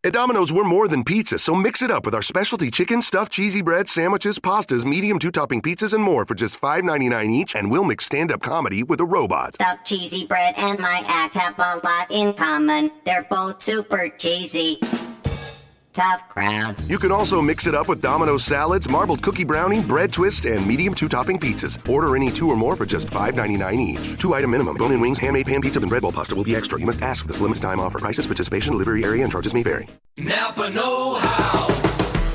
At Domino's, we're more than pizza, so mix it up with our specialty chicken, stuffed cheesy bread, sandwiches, pastas, medium two-topping pizzas, and more for just $5.99 each, and we'll mix stand-up comedy with a robot. Stuffed cheesy bread and my act have a lot in common. They're both super cheesy. Tough crowd. You can also mix it up with Domino's salads, marbled cookie brownie, bread twist, and medium two-topping pizzas. Order any 2 or more for just $5.99 each. 2-item minimum. Bone-in wings, handmade pan pizza, and bread bowl pasta will be extra. You must ask for this limited time offer. Prices, participation, delivery area, and charges may vary. Napa know-how.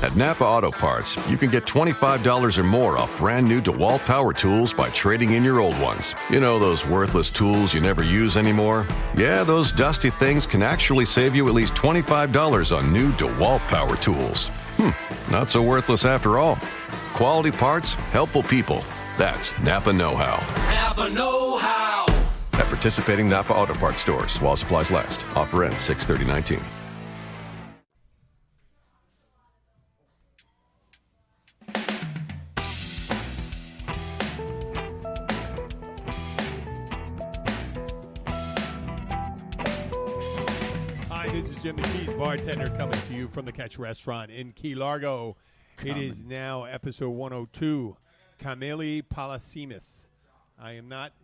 At Napa Auto Parts, you can get $25 or more off brand new DeWalt power tools by trading in your old ones. You know, those worthless tools you never use anymore? Yeah, those dusty things can actually save you at least $25 on new DeWalt power tools. Not so worthless after all. Quality parts, helpful people. That's Napa know-how. Napa know-how. At participating Napa Auto Parts stores while supplies last. Offer ends 6/30/19. This is Jim the Keys, bartender, coming to you from the Catch Restaurant in Key Largo. It is now episode 102, Cameli, Pollicemus.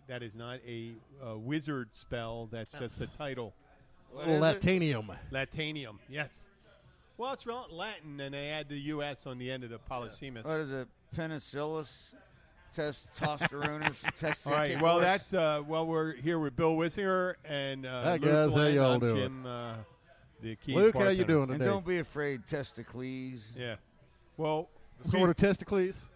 That is not a wizard spell, that's just the title. Latanium. Latanium, yes. Well, it's Latin, and they add the U.S. on the end of the Pollicemus. What is it? Penicillus? Testosteronus? All right, well, that's, we're here with Bill Wissinger and Hi, Luke guys. How Glenn. y'all I'm doing? Jim, the Keys Luke, bartender. how you doing And today? don't be afraid, testicles. Yeah. Well, Sort of testicles?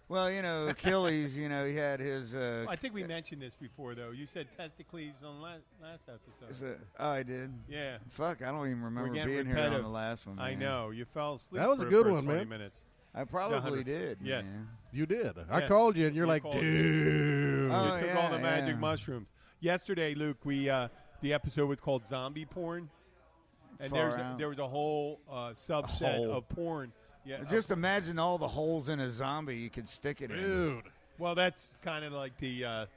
Well, Achilles, he had his... I think we mentioned this before, though. You said testicles on last episode. I did? Yeah. Fuck, I don't even remember We're being getting here on repetitive. the last one, man. I know. You fell asleep That was for a the good first one, 20 man. minutes. I probably did, Yes. man. You did. Yeah. I called you, and you're You like, called me. dude. Oh, You took all the magic mushrooms. Yesterday, Luke, the episode was called Zombie Porn. And there was a whole subset of porn. Yeah, Just imagine all the holes in a zombie you could stick it in. Dude. Well, that's kind of like the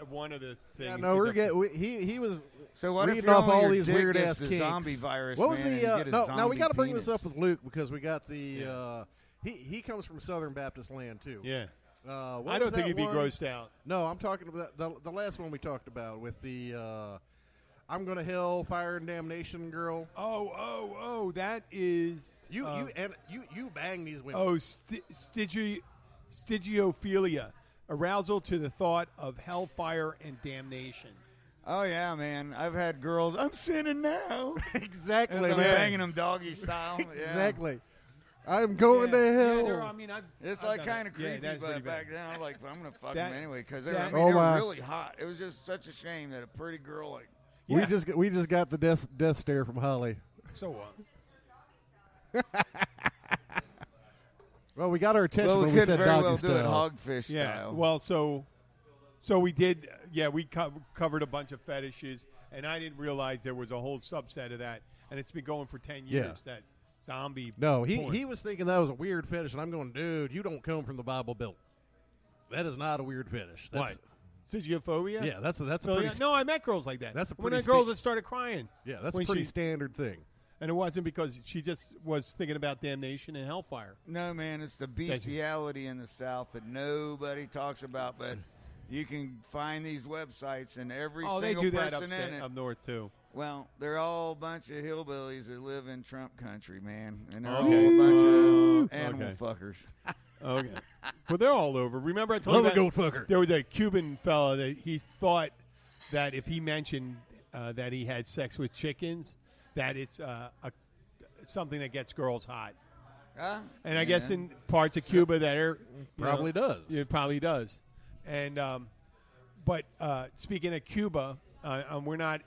one of the things. Yeah, no, he was So what if reading you're off only all your these dick weird gets ass the kinks. zombie virus? What was man, and the get a now we zombie got to bring penis. this up with Luke because we got the he comes from Southern Baptist land too. Yeah. What I was don't think that he'd be one? grossed out. No, I'm talking about the last one we talked about with the I'm gonna hell, fire and damnation girl. Oh, that is You bang these women. Oh, Stygiophilia, arousal to the thought of hellfire and damnation. Oh, yeah, man. I've had girls, I'm sinning now. Exactly, I'm man. banging them doggy style. Yeah. Exactly. I'm going to hell. Yeah, It's I've like done kind it. of creepy, that's but pretty back bad. then I was like, I'm going to fuck That- them anyway because that- they were my. really hot. It was just such a shame that a pretty girl like, Yeah. We just got the death stare from Holly. So what? Well, we got our attention well, we when we couldn't said very doggy well do it style. hogfish Yeah. style. Well, so we did. Yeah, we covered a bunch of fetishes, and I didn't realize there was a whole subset of that, and it's been going for 10 years. Yeah. That zombie. No, porn. he was thinking that was a weird fetish, and I'm going, dude, you don't come from the Bible Belt. That is not a weird fetish. That's, What? Stygiophobia? Yeah, that's a So, pretty no, I met girls like that. That's a when pretty I girls sta- that started crying. yeah, that's a when pretty she- standard thing. And it wasn't because she just was thinking about damnation and hellfire. No, man, it's the bestiality in the South that nobody talks about, but you can find these websites and every Oh, they single do that person in it. up north too. Well, they're all a bunch of hillbillies that live in Trump country, man. And they're Okay. all a bunch of animal Okay. fuckers. Okay. Well, they're all over. Remember I told Love you a about goat fucker. there was a Cuban fella that he thought that if he mentioned that he had sex with chickens, that it's something that gets girls hot. And I guess in parts of Cuba that are Probably does. It probably does. And but speaking of Cuba, we're not.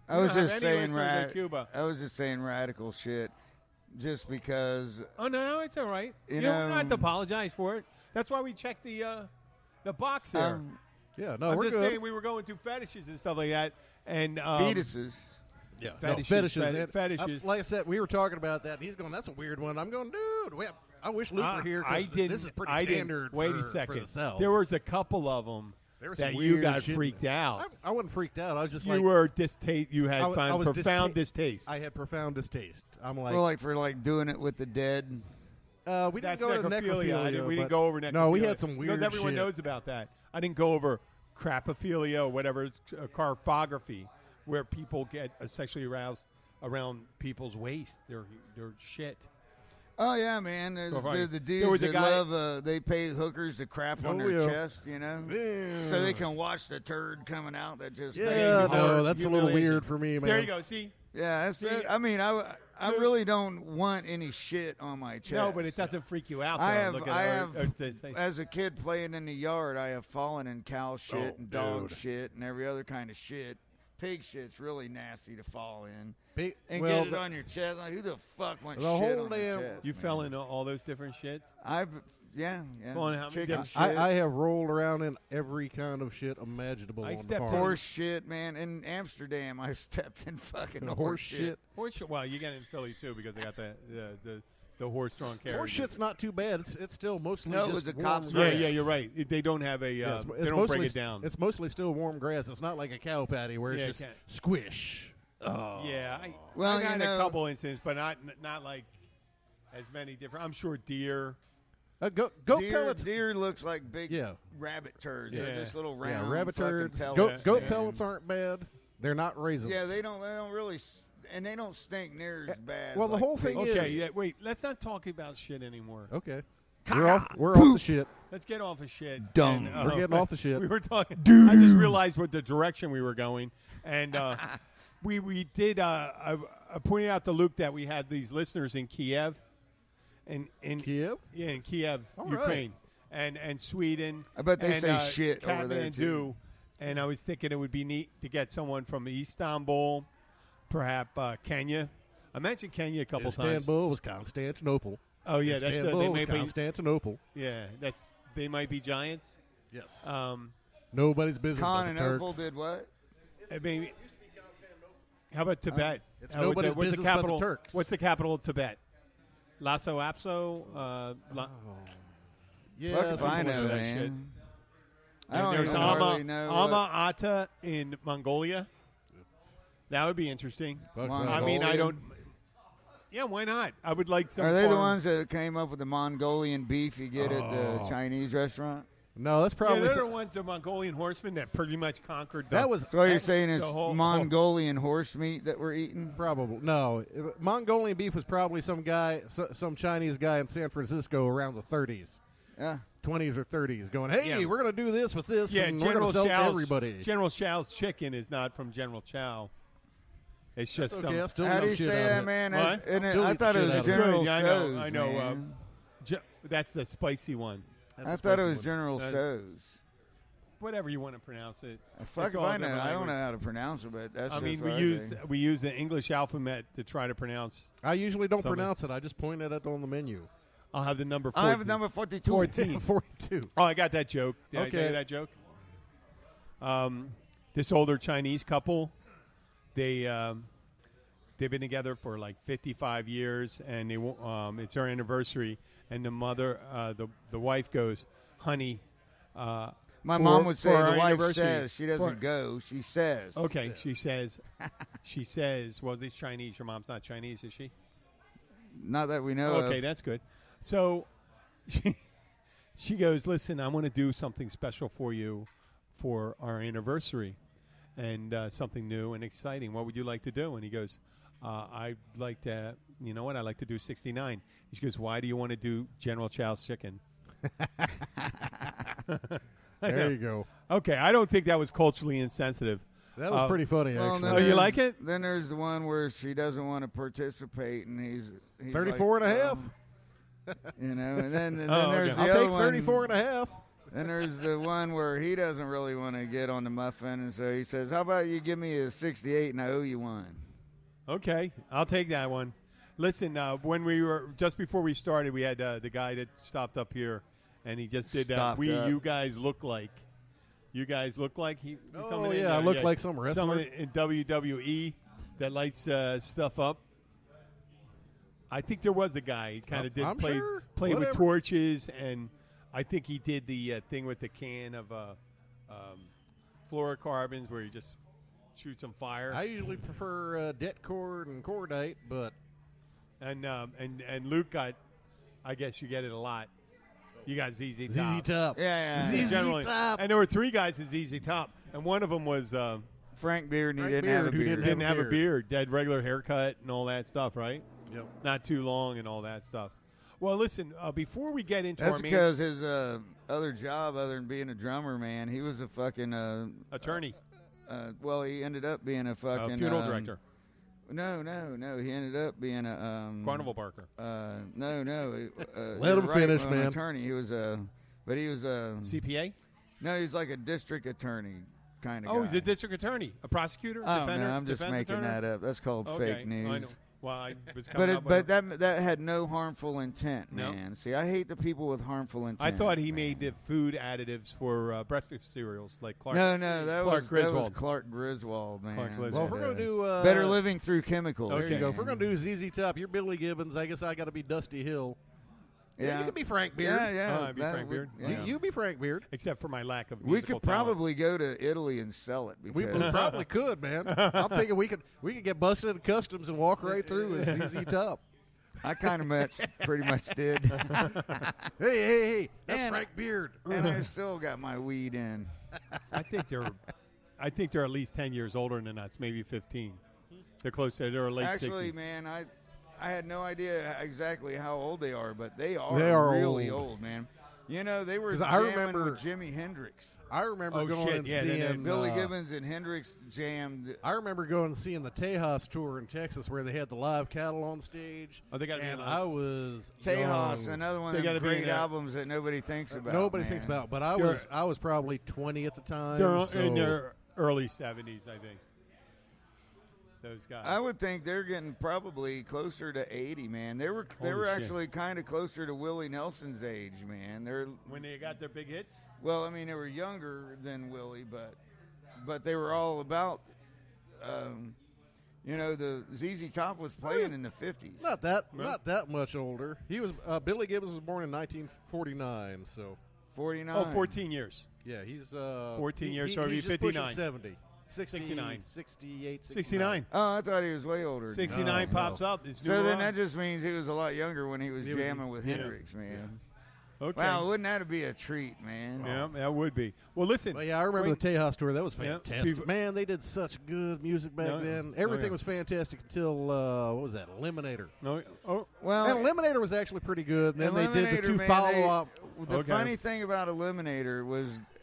I was we don't have just any saying listeners in Cuba. I was just saying radical shit, just because. Oh no, it's all right. You You don't know- have to apologize for it. That's why we checked the box there. Yeah, no, I'm we're just good. saying we were going through fetishes and stuff like that, and fetuses. Yeah, fetishes, fetishes. fetishes. Like I said, we were talking about that. And he's going, "That's a weird one." I'm going, "Dude, well, I wish Luke were here. 'Cause I didn't. This is pretty I standard. didn't. Wait for, a second. For the South. There was a couple of them that you got freaked out. I wasn't freaked out. I was just you were distaste. You had profound distaste. I had profound distaste. I'm like, well, like for doing it with the dead. We didn't go to necrophilia. We didn't go over necrophilia. No, we had some weird because everyone shit. knows about that. I didn't go over crapophilia or whatever. It's carpography, where people get sexually aroused around people's waist. Their shit. Oh yeah, man. The dudes that love they pay hookers to crap on their chest, you know, so they can watch the turd coming out. That just that's a little weird for me, man. There you go. See. Yeah, I mean, I really don't want any shit on my chest. No, but it doesn't freak you out. Though. I have as a kid playing in the yard, I have fallen in cow shit and dog shit and every other kind of shit. Pig shit's really nasty to fall in. Get it on your chest. Like, who the fuck wants shit on their chest? You fell into all those different shits? Yeah. I have rolled around in every kind of shit imaginable. I stepped in horse shit, man. In Amsterdam, I stepped in fucking horse shit. Horse shit. Well, you get it in Philly too because they got the horse-drawn carriage. Horse shit's not too bad. It's still mostly it just was a warm cop's grass. Yeah, you're right. They don't have a. They don't break it down. It's mostly still warm grass. It's not like a cow patty where it's just squish. Oh. Yeah. I've had a couple incidents, but not like as many different. I'm sure deer. Goat pellets. Deer looks like big rabbit turds. Yeah. They're just little round rabbit turds. Pellets. Goat pellets aren't bad. They're not raisins. Yeah, they don't really, and they don't stink near as bad. Well, the whole thing is. Okay, wait. Let's not talk about shit anymore. Okay. We're off the shit. Let's get off of shit. Dumb. We're getting off the shit. We were talking. I just realized what the direction we were going, and we did. I pointed out to Luke that we had these listeners in Kiev. In Kiev? Yeah, in Kiev, Ukraine, and Sweden. I bet they say shit over there too. And I was thinking it would be neat to get someone from Istanbul, perhaps Kenya. I mentioned Kenya a couple times. Istanbul was Constantinople. Oh yeah, Istanbul was Constantinople. Yeah, they might be giants. Yes. Nobody's business. Constantinople did what? Maybe. How about Tibet? It's nobody's business but the Turks. What's the capital of Tibet? Lhasa Apso. Yeah, fuck if I know, man. I don't there's really know. Alma-Ata in Mongolia. That would be interesting. I mean, I don't. Yeah, why not? I would like some. Are they the ones that came up with the Mongolian beef you get at the Chinese restaurant? No, that's probably. they're the ones, the Mongolian horsemen that pretty much conquered. So what you're saying is Mongolian horse meat that we're eating? Probably no. Mongolian beef was probably some Chinese guy in San Francisco around the 30s. Yeah. 20s or 30s going, hey, we're going to do this with this, yeah, and General we're going to sell Chow's, to everybody. General Chow's chicken is not from General Chow. It's just okay, how do you say that, man? I thought it was General Tso's. I know. That's the spicy one. I thought it was General Tso's. Whatever you want to pronounce it. Fuck if I know. I don't know how to pronounce it, but that's. I mean, we use the English alphabet to try to pronounce. I usually don't pronounce it. I just point at it on the menu. I'll have the number 14. I have number 42. 42. Oh, I got that joke. Did I okay. tell you that joke? This older Chinese couple, they've been together for like 55 years, and it's their anniversary. And the mother, the wife goes, "Honey." My mom would say the wife says. She doesn't go. She says. Okay, she says. She says. Well, this Chinese. Your mom's not Chinese, is she? Not that we know. Okay, that's good. So she goes, listen, I want to do something special for you for our anniversary and something new and exciting. What would you like to do? And he goes, I'd like to, you know what? I'd like to do 69. She goes, why do you want to do General Chow's chicken? There you go. Okay, I don't think that was culturally insensitive. That was pretty funny, actually. Oh, you like it? Then there's the one where she doesn't want to participate, and he's 34 like, and a half. You know, and then there's the I'll other take one. 34 and a half. Then there's the one where he doesn't really want to get on the muffin, and so he says, how about you give me a 68 and I owe you one? Okay, I'll take that one. Listen, when we were, just before we started, we had the guy that stopped up here, and he just did that. You guys look like. You guys look like he. Oh, yeah, I look like some wrestler. Someone in WWE that lights stuff up. I think there was a guy. He kind of did play with torches, and I think he did the thing with the can of fluorocarbons where you just shoot some fire. I usually prefer det cord and cordite, but and Luke got, I guess you get it a lot. You got ZZ Top. ZZ Top. Yeah. ZZ Generally. Top. And there were 3 guys at ZZ Top, and one of them was Frank Beard, and he Frank didn't have a Beard, who beard. didn't have a beard, had regular haircut and all that stuff, right? Yep. Not too long and all that stuff. Well, listen, before we get into That's our because his other job, other than being a drummer, man, he was a fucking attorney, well, he ended up being a fucking funeral director. No. He ended up being a Carnival barker. No. Let him finish, man. Attorney. He was but he was a CPA. No, he's like a district attorney kind of. Oh, guy. he's a district attorney, a prosecutor, Oh defender. no, I'm just defense making attorney? that up. That's called Okay, fake news. I know. Well, I was coming up But with that had no harmful intent, No. man. See, I hate the people with harmful intent. I thought he man. made the food additives for breakfast cereals like Clark. No, that Clark was Griswold. Clark Griswold, man. Clark Griswold. Well, if we're going to do Better Living Through Chemicals. There you go. If man. we're going to do ZZ Top, you're Billy Gibbons. I guess I got to be Dusty Hill. Yeah. You could be Frank Beard. Yeah. Oh, I'd be that Frank would- Beard. yeah. You be Frank Beard. Except for my lack of We musical could probably go to Italy and sell it. We Because probably could, man. I'm thinking we could get busted at customs and walk right through as ZZ Top. I kind of pretty much did. Hey, that's And- Frank Beard. And I still got my weed in. I think they're at least 10 years older than us, maybe 15. They're close to their late Actually, 60s. man, I had no idea exactly how old they are, but they are really old, man. You know, they were 'Cause I jamming remember- with Jimi Hendrix. I remember Oh, going shit, and yeah, then seeing Billy Gibbons and Hendrix jammed. I remember going and seeing the Tejas tour in Texas where they had the live cattle on stage. Oh, they gotta be and in I was Tejas, young. another one They of them gotta be great in there. albums that nobody thinks about. Nobody man. thinks about, but They're- I was probably 20 at the time. They're so in their early 70s, I think. Those guys. I would think they're getting probably closer to 80, man. They were Holy shit. actually kind of closer to Willie Nelson's age, man. They're when they got their big hits? well, I mean, they were younger than Willie, but they were all about. You know, the ZZ Top was playing in the 50s. not that much older. He was Billy Gibbons was born in 1949, so 49. Oh, 14 years. yeah, he's 14 years, so he'd be he's just pushing 59. 70. 69. 68, 69. Oh, I thought he was way older. 69 No, pops no. up. It's So new then rock. that just means he was a lot younger when he was He was- jamming with yeah. Hendrix, man. Okay. Wow, wouldn't that be a treat, man? Yeah, that would be. Well, listen. Well, yeah, I remember wait, the Tejas tour. That was Yeah. fantastic. People- Man, they did such good music back Yeah. then. Oh, Everything yeah. was fantastic until, what was that, Eliminator. No, oh, Well, And Eliminator was actually pretty good. And then they did the Eliminator, two man, follow-up. The Okay. funny thing about Eliminator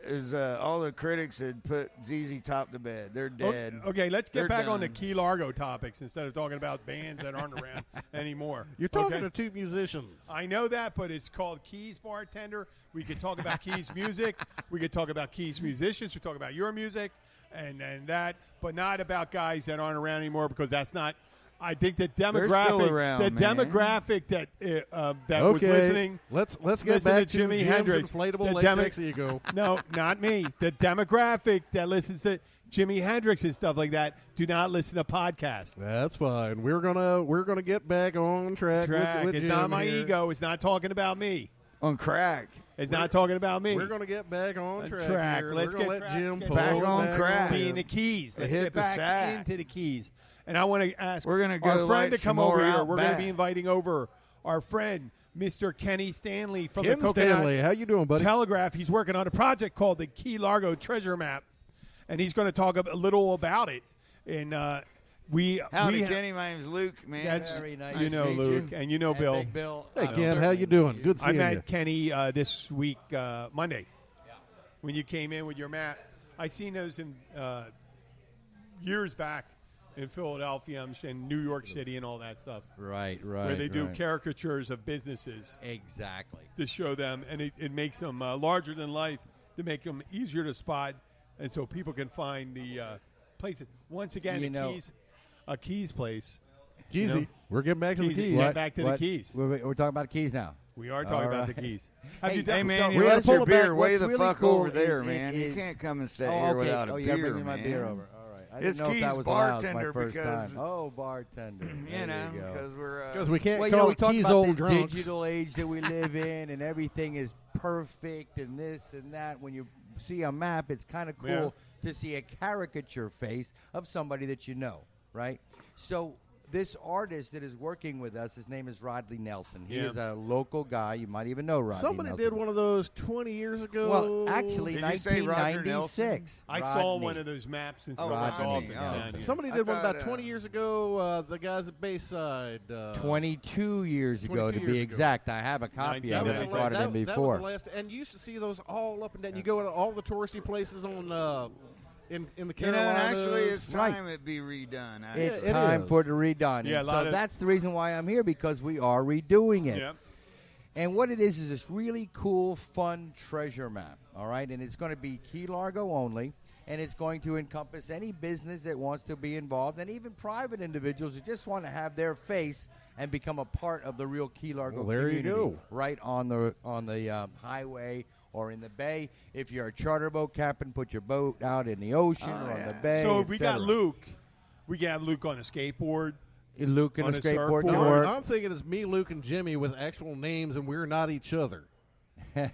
is all the critics had put ZZ Top to bed. They're dead. Okay, let's get They're back on the done. Key Largo topics instead of talking about bands that aren't around anymore. You're talking Okay? to two musicians. I know that, but it's called Keys Bartender. We could talk about Keys music. We could talk about Keys musicians. We talk about your music and that, but not about guys that aren't around anymore because that's not. I think the demographic, still around, the man. demographic that that was Okay, listening. let's get listen back to to Jimi Jim's Hendrix. inflatable The latex ego. No, not me. The demographic that listens to Jimi Hendrix and stuff like that do not listen to podcasts. That's fine. We're gonna get back on track. With It's Jim not my here. ego. It's not talking about me. On crack. It's not talking about me. We're gonna get back on On track. track. Here. Let's We're gonna get let track- Jim get pull back it on back track. Be in the Keys. Let's Hit get the back sack. into the Keys. And I want to ask We're gonna go our friend light to some come over more here. out We're going to back. be inviting over our friend, Mr. Kenny Stanley from Ken the Coconut Stanley, how you doing, buddy? Telegraph. He's working on a project called the Key Largo Treasure Map, and he's going to talk a little about it. And Howdy, Kenny. My name's Luke, man. That's Very nice you to know meet you. Luke, and you know Bill. Big Bill. Hey Ken, how you doing? Good I seeing met you. Kenny this week, Monday, when you came in with your map. I seen those in years back in Philadelphia and New York City and all that stuff, Right. where they do caricatures of businesses Exactly. to show them, and it makes them larger than life to make them easier to spot, and so people can find the places. Once again, a Keys place. Keysy. You know? We're getting back to the Keysy. keys. What? Back to the Keys. We're talking about keys now. We are talking All about right. the Keys. Have you Hey, done man, we you gotta left pull your it back. beer way What's the really fuck cool over there, is man. You is- can't come and sit Oh, here okay. without a Oh, beer, you gotta bring me my man. beer over. All right. I It's didn't know if that Keys was allowed. It's bartender my first because- time. Oh, bartender. You know, because we're Because we can't Well, call we it talk keys about old the drunks. digital age that we live in, and everything is perfect and this and that when you see a map, it's kind of cool to see a caricature face of somebody that you know, right? So this artist that is working with us, his name is Rodley Nelson. He is a local guy. You might even know Rodley Somebody Nelson. did one of those 20 years ago. Well, actually, Did you say Roger 1996. I saw one of those maps in Rodney. Somebody did one about 20 years ago. The guys at Bayside. 22 years ago, to be exact. I have a copy of it. I brought it in before. That was the last, and you used to see those all up and down. You go to all the touristy places on in the Carolinas. Actually, it's time it be redone. It's time for it to redone. Yeah, so that's the reason why I'm here, because we are redoing it. Yep. And what it is this really cool, fun treasure map, all right? And it's going to be Key Largo only, and it's going to encompass any business that wants to be involved, and even private individuals who just want to have their face and become a part of the real Key Largo community. There you go. Right on the highway or in the bay. If you're a charter boat captain, put your boat out in the ocean or on the bay. So if we got Luke, we can have Luke on a skateboard. Luke and on a a skateboard can surfboard. work. I'm thinking it's me, Luke, and Jimmy with actual names, and we're not each other. Yeah,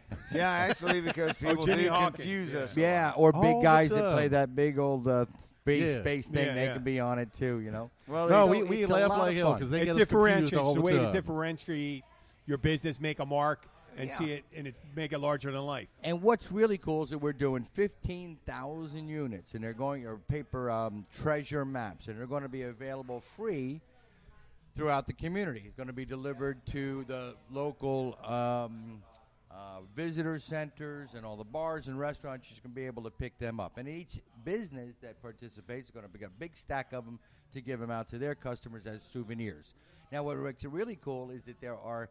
actually, because people Jimmy do Hawkins. confuse us. Yeah, or All big the guys that time. play that big old space thing. Yeah, They yeah. can be on it too, you know. Well, No, they we it's a laugh lot like of hell fun. because they It get us confused differentiates all the the way time. to differentiate your business, make a mark, and see it, and it make it larger than life. And what's really cool is that we're doing 15,000 units, and they're going or paper treasure maps, and they're going to be available free throughout the community. It's going to be delivered to the local visitor centers and all the bars and restaurants. You can be able to pick them up. And each business that participates is going to be a big stack of them to give them out to their customers as souvenirs. Now, what makes it really cool is that there are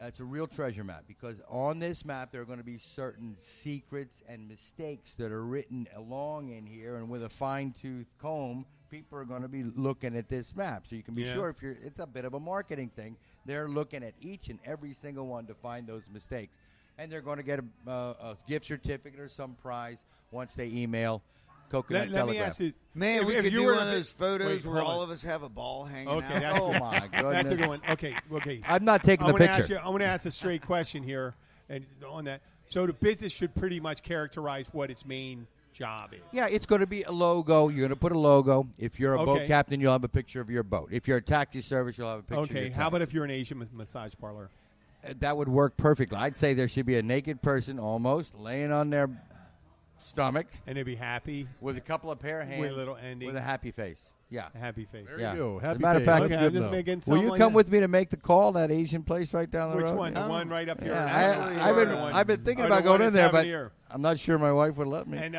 it's a real treasure map, because on this map there are going to be certain secrets and mistakes that are written along in here, and with a fine-tooth comb, people are going to be looking at this map. So you can be sure if you're, it's a bit of a marketing thing. They're looking at each and every single one to find those mistakes. And they're going to get a gift certificate or some prize once they email Coconut Let me Telegraph. ask you, Man, we if could you do were one of to- those photos Wait, where hold all on. of us have a ball hanging Okay, out. that's Oh, my that's a goodness. good one. Okay. I'm not taking I the want to picture. ask you. I want to ask a straight question here, and on that. So the business should pretty much characterize what its main job is. Yeah, it's going to be a logo. You're going to put a logo. If you're a boat Okay. captain, you'll have a picture of your boat. If you're a taxi service, you'll have a picture of your Okay. taxi. How about if you're an Asian massage parlor? That would work perfectly. I'd say there should be a naked person almost laying on their stomach And they'd be happy, with a couple of pair of hands With a little ending. with a happy face. Yeah. a happy face. There Yeah. you go. As a Happy matter of face. fact, That's Okay, good I'm just enough. making Will something you like come that. with me to make the call, that Asian place right down the Which road? one? The one right up here. Yeah, Actually, I've or been the one- I've been thinking or the about going one in there, but Tavernier? I'm not sure my wife would let me. And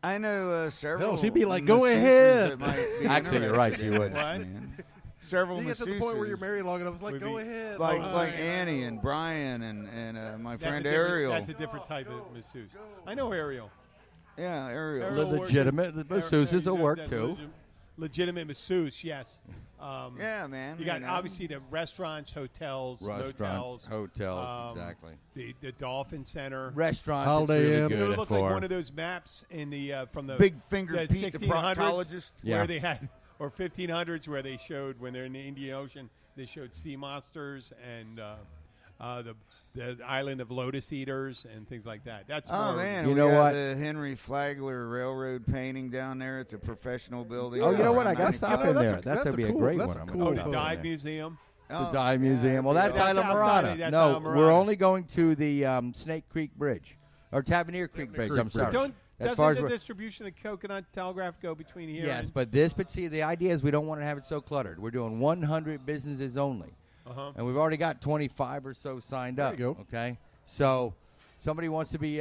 I know several. Hell, she'd be like, masseuses "Go ahead." that might be Actually, you're right, interested she in would. this, What? man. Several You get to the point where you're masseuses. married long enough, it's like, Would go be- ahead. Like all like right. Annie and Brian and my that's friend a different- Ariel. That's a different type of masseuse. I know Ariel. Yeah, Ariel. Ariel works Legitimate at- masseuses will work that's too. Legitimate masseuse, yes. Yeah, man. You got know. obviously the restaurants, hotels, Restaurants, motels, hotels, exactly. the Dolphin Center. Restaurants, Holiday it's really Inn. It good would look for. like one of those maps in the from the Big Finger the Pete, the 1600s proctologist. Yeah. where they had, or 1500s where they showed when they're in the Indian Ocean, they showed sea monsters and the island of lotus eaters and things like that. That's Oh more, man, You we know got what? the Henry Flagler Railroad painting down there. It's a professional building. Oh, you know what? I got to got stop You know, in that's there. a- That's that's going to be a a cool- great that's one. a I'm cool gonna the stop in dive there. museum. The dive museum. Well, that's That's Isla outside, Mirada. that's No, Isla we're Mirada. only going to the Snake Creek Bridge or Tavernier Creek Bridge. I'm sorry. As far Doesn't as the we're- distribution of Coconut Telegraph go between here? Yes, and, but see, the idea is we don't want to have it so cluttered. We're doing 100 businesses only, and we've already got 25 or so signed up. There you go. Okay, so somebody wants to be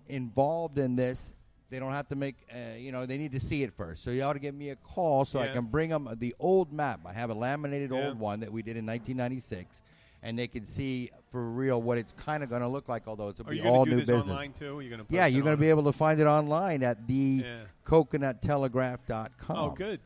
involved in this. They don't have to make, they need to see it first. So you ought to give me a call so I Yeah. can bring them the old map. I have a laminated Yeah. old one that we did in 1996, and they can see for real what it's kind of going to look like, although it's Are be you all going to new do this business. online too? You're going to Yeah, you're going to be able to find it online at the Yeah. coconuttelegraph.com. Oh, good.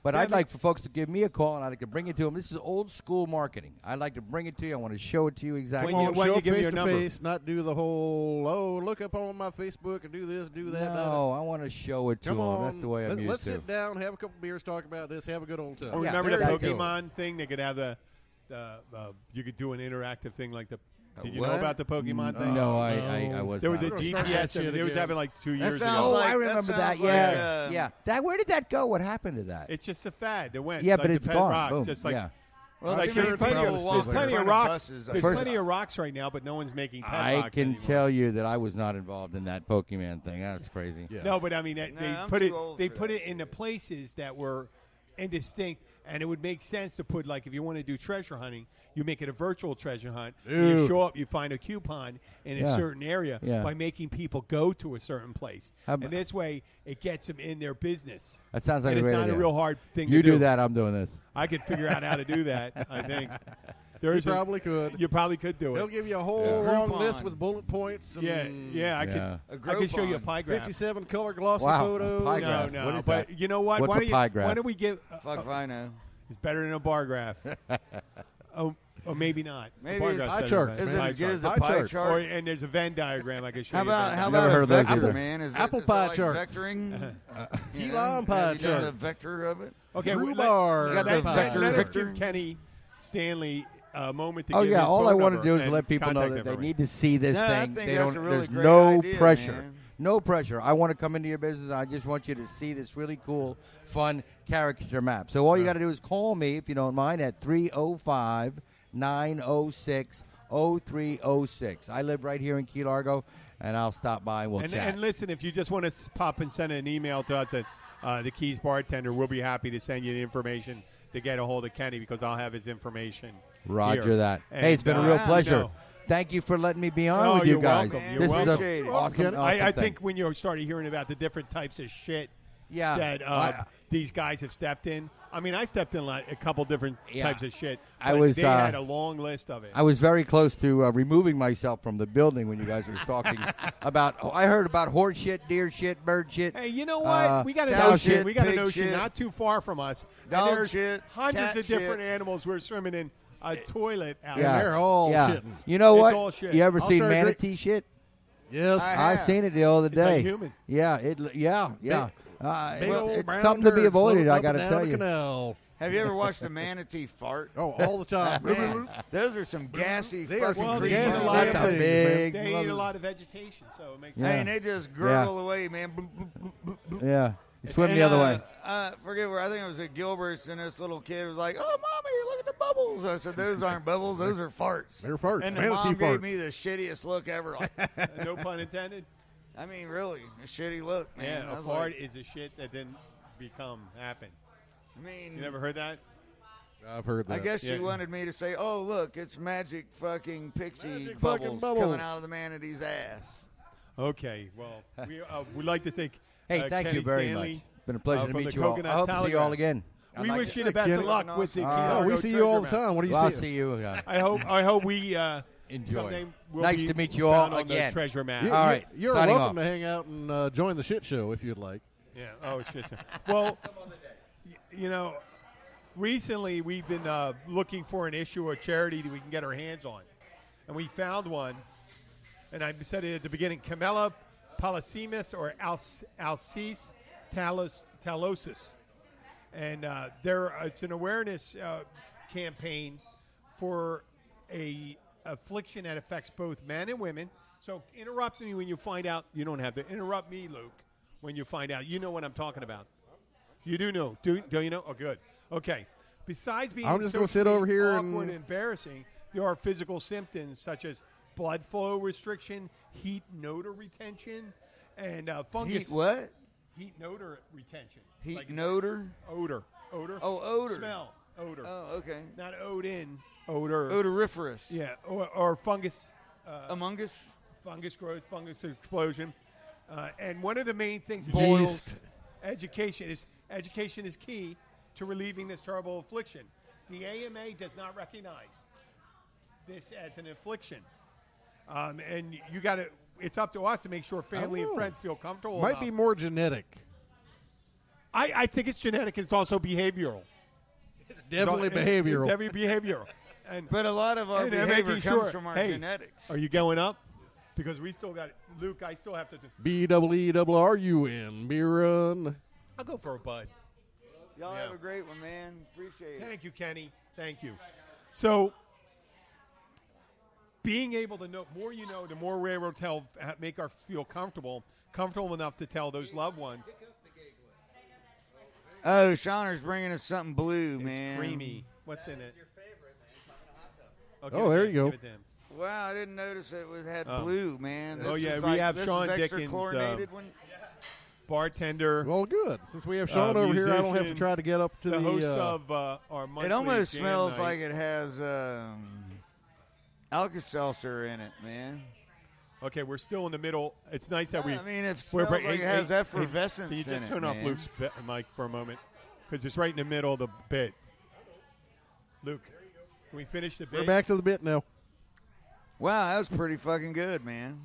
But I'd like for folks to give me a call, and I'd like to bring it to them. This is old school marketing. I'd like to bring it to you. I want to show it to you exactly. When you- Show you up give me face your to number. face, not do the whole, look up on my Facebook and do this, do that. No, I want to show it to Come them. on. That's the way I'm Let's used to. sit down, have a couple beers, talk about this, have a good old time. Or Yeah, remember the there you go. Pokemon thing? They could have you could do an interactive thing like the Did you know about the Pokemon thing? No, I was. There was not. a GPS. It was happening like 2 years ago. Oh, I remember that. Yeah. Where did that go? What happened to that? It's just a fad that went. Yeah, like but the it's pet gone. rock, Boom. just like. Yeah. Well, like there's plenty of rocks. There's First, plenty of rocks right now, but no one's making pet I rocks can anymore. tell you that I was not involved in that Pokemon thing. That's crazy. Yeah. No, but I mean, they put it. They put it in the places that were indistinct, and it would make sense to put, like, if you want to do treasure hunting, you make it a virtual treasure hunt. You show up, you find a coupon in a certain area by making people go to a certain place, and this way it gets them in their business. That sounds like and a great it's not idea. a real hard thing. You to do that, I'm doing this. I could figure out how to do that. I think. You probably could. You probably could do it. They'll give you a whole long list with bullet points. And I could show you a pie graph. 57 color glossy Wow, photos. a pie graph. No, What is but that? you know what? What's a pie graph? Why don't we give? Fuck if I know. It's better than a bar graph. Or maybe not. Maybe a it's bar pie charts. Is it as good as a Pie pie charts. chart? And there's a Venn diagram I can show How you. about Never heard a of those vector, either. man? Is Apple it, pie like charts. Vectoring? Key lime pie Have you done a charts. vector of it? Okay, Rhubarb let pie us charts. give Kenny Stanley a moment to Oh give yeah, his all phone I want to number do is and let people know contact that they information. need to see this No, I thing. think They that's don't. a really There's great no idea, pressure. man. No pressure. I want to come into your business. I just want you to see this really cool, fun caricature map. So all you got to do is call me, if you don't mind, at 305-906-0306. I live right here in Key Largo, and I'll stop by and we'll chat. And listen, if you just want to pop and send an email to us at the Keys Bartender, we'll be happy to send you the information to get a hold of Kenny, because I'll have his information. Roger here. that. And, Hey, it's been a real pleasure. no. Thank you for letting me be on Oh, with you you're guys. welcome. You're This welcome. is an awesome I thing. think when you started hearing about the different types of shit that these guys have stepped in. I mean, I stepped in like a couple different types of shit. They had a long list of it. I was very close to removing myself from the building when you guys were talking about. I heard about horse shit, deer shit, bird shit. Hey, you know what? We got an cow ocean. shit, We got an pig ocean shit. not too far from us. Dog and there's shit, hundreds cat of different shit. animals we're swimming in a toilet out Yeah. there. They're all Yeah. shitting. You know It's what? all shit. You ever I'll seen start manatee shit? Yes. I seen it the other day. like human. Yeah, Big old it's brown something to be turds avoided. floating I up got to and tell down the you. canal. Have you ever watched a manatee fart? Oh, all the time. Man, those are some gassy They are fucking some creatures. gassy That's little a things, big. They eat a lot of vegetation, so it makes Yeah. Hey, and they just gurgle away, man. Boop, boop, boop, boop, boop. Yeah, you swim And, the other way. Forget where. I think it was at Gilbert's, and this little kid was like, "Oh, mommy, look at the bubbles." I said, "Those aren't bubbles; those are farts." They're farts. And the Manatee mom farts. gave me the shittiest look ever. Like, no pun intended. I mean, really, a shitty look, man. Yeah, I a was fart like, is a shit that didn't happen. I mean, You never heard that? I've heard that. I guess she Yeah. wanted me to say, "Oh, look, it's magic fucking pixie Magic bubbles, fucking bubbles. coming out of the manatee's ass." Okay, well, we'd like to thank Hey, thank Kenny you very Stanley, much. It's been a pleasure to from meet the you all. Coconut I hope to see you all Telegraph. again. We I'd like wish to- you the best Kenny. of luck with the Key Oh, Largo we see you all the Treasure Map. time. What do you Well, I'll see? see you. I hope we Enjoy. someday will Nice be to meet you all found on again. the treasure map. You- All right, You're signing welcome off. to hang out and join the shit show if you'd like. Yeah. Oh shit. Well, you know, recently we've been looking for an issue or charity that we can get our hands on, and we found one. And I said it at the beginning: Camel Pollicemus or Alces talosis, and it's an awareness campaign for a affliction that affects both men and women. So interrupt me when you find out. You don't have to interrupt me, Luke, when you find out. You know what I'm talking about. You do know. Do you know? Oh, good. Okay. Besides being I'm just gonna sit over here awkward and- embarrassing, there are physical symptoms such as blood flow restriction, heat and odor retention, and fungus. Heat what? Heat and odor retention. Heat Like and odor? Odor. Oh, odor. Smell. Odor. Oh, okay. Not odin. Odor. Odoriferous. Yeah. Or fungus. Among Us? Fungus growth, fungus explosion. And one of the main things is Yeast. education is key to relieving this terrible affliction. The AMA does not recognize this as an affliction. And it's up to us to make sure family and friends feel comfortable. Might be more genetic. I think it's genetic. It's also behavioral. It's definitely behavioral. It's definitely behavioral. But a lot of our and they're behavior making comes sure, from our hey, genetics. Are you going up? Because we still got Luke. I still have to. BEERUN. Beer run. I'll go for a bud. Y'all Yeah. have a great one, man. Appreciate it. Thank you, Kenny. Thank you. So, being able to know, more you know, the more we're able to make our feel comfortable enough to tell those loved ones. Oh, Shauner's bringing us something blue, It's man. creamy. What's in it? Oh, there you go. Give it to him. Wow, I didn't notice it had blue, man. This yeah, is we like, have this Sean is extra Dickens, chlorinated one. Bartender. Well, good. Since we have Sean over here, I don't have to musician, try to get up to the host of our monthly It almost jam smells night. like it has Alka-Seltzer in it, man. Okay, we're still in the middle. It's nice that we. I mean, it we're smells like it has effervescence Can you just in turn it, off man. Luke's mic for a moment? Because it's right in the middle of the bit. Luke, can we finish the bit? We're back to the bit now. Wow, that was pretty fucking good, man.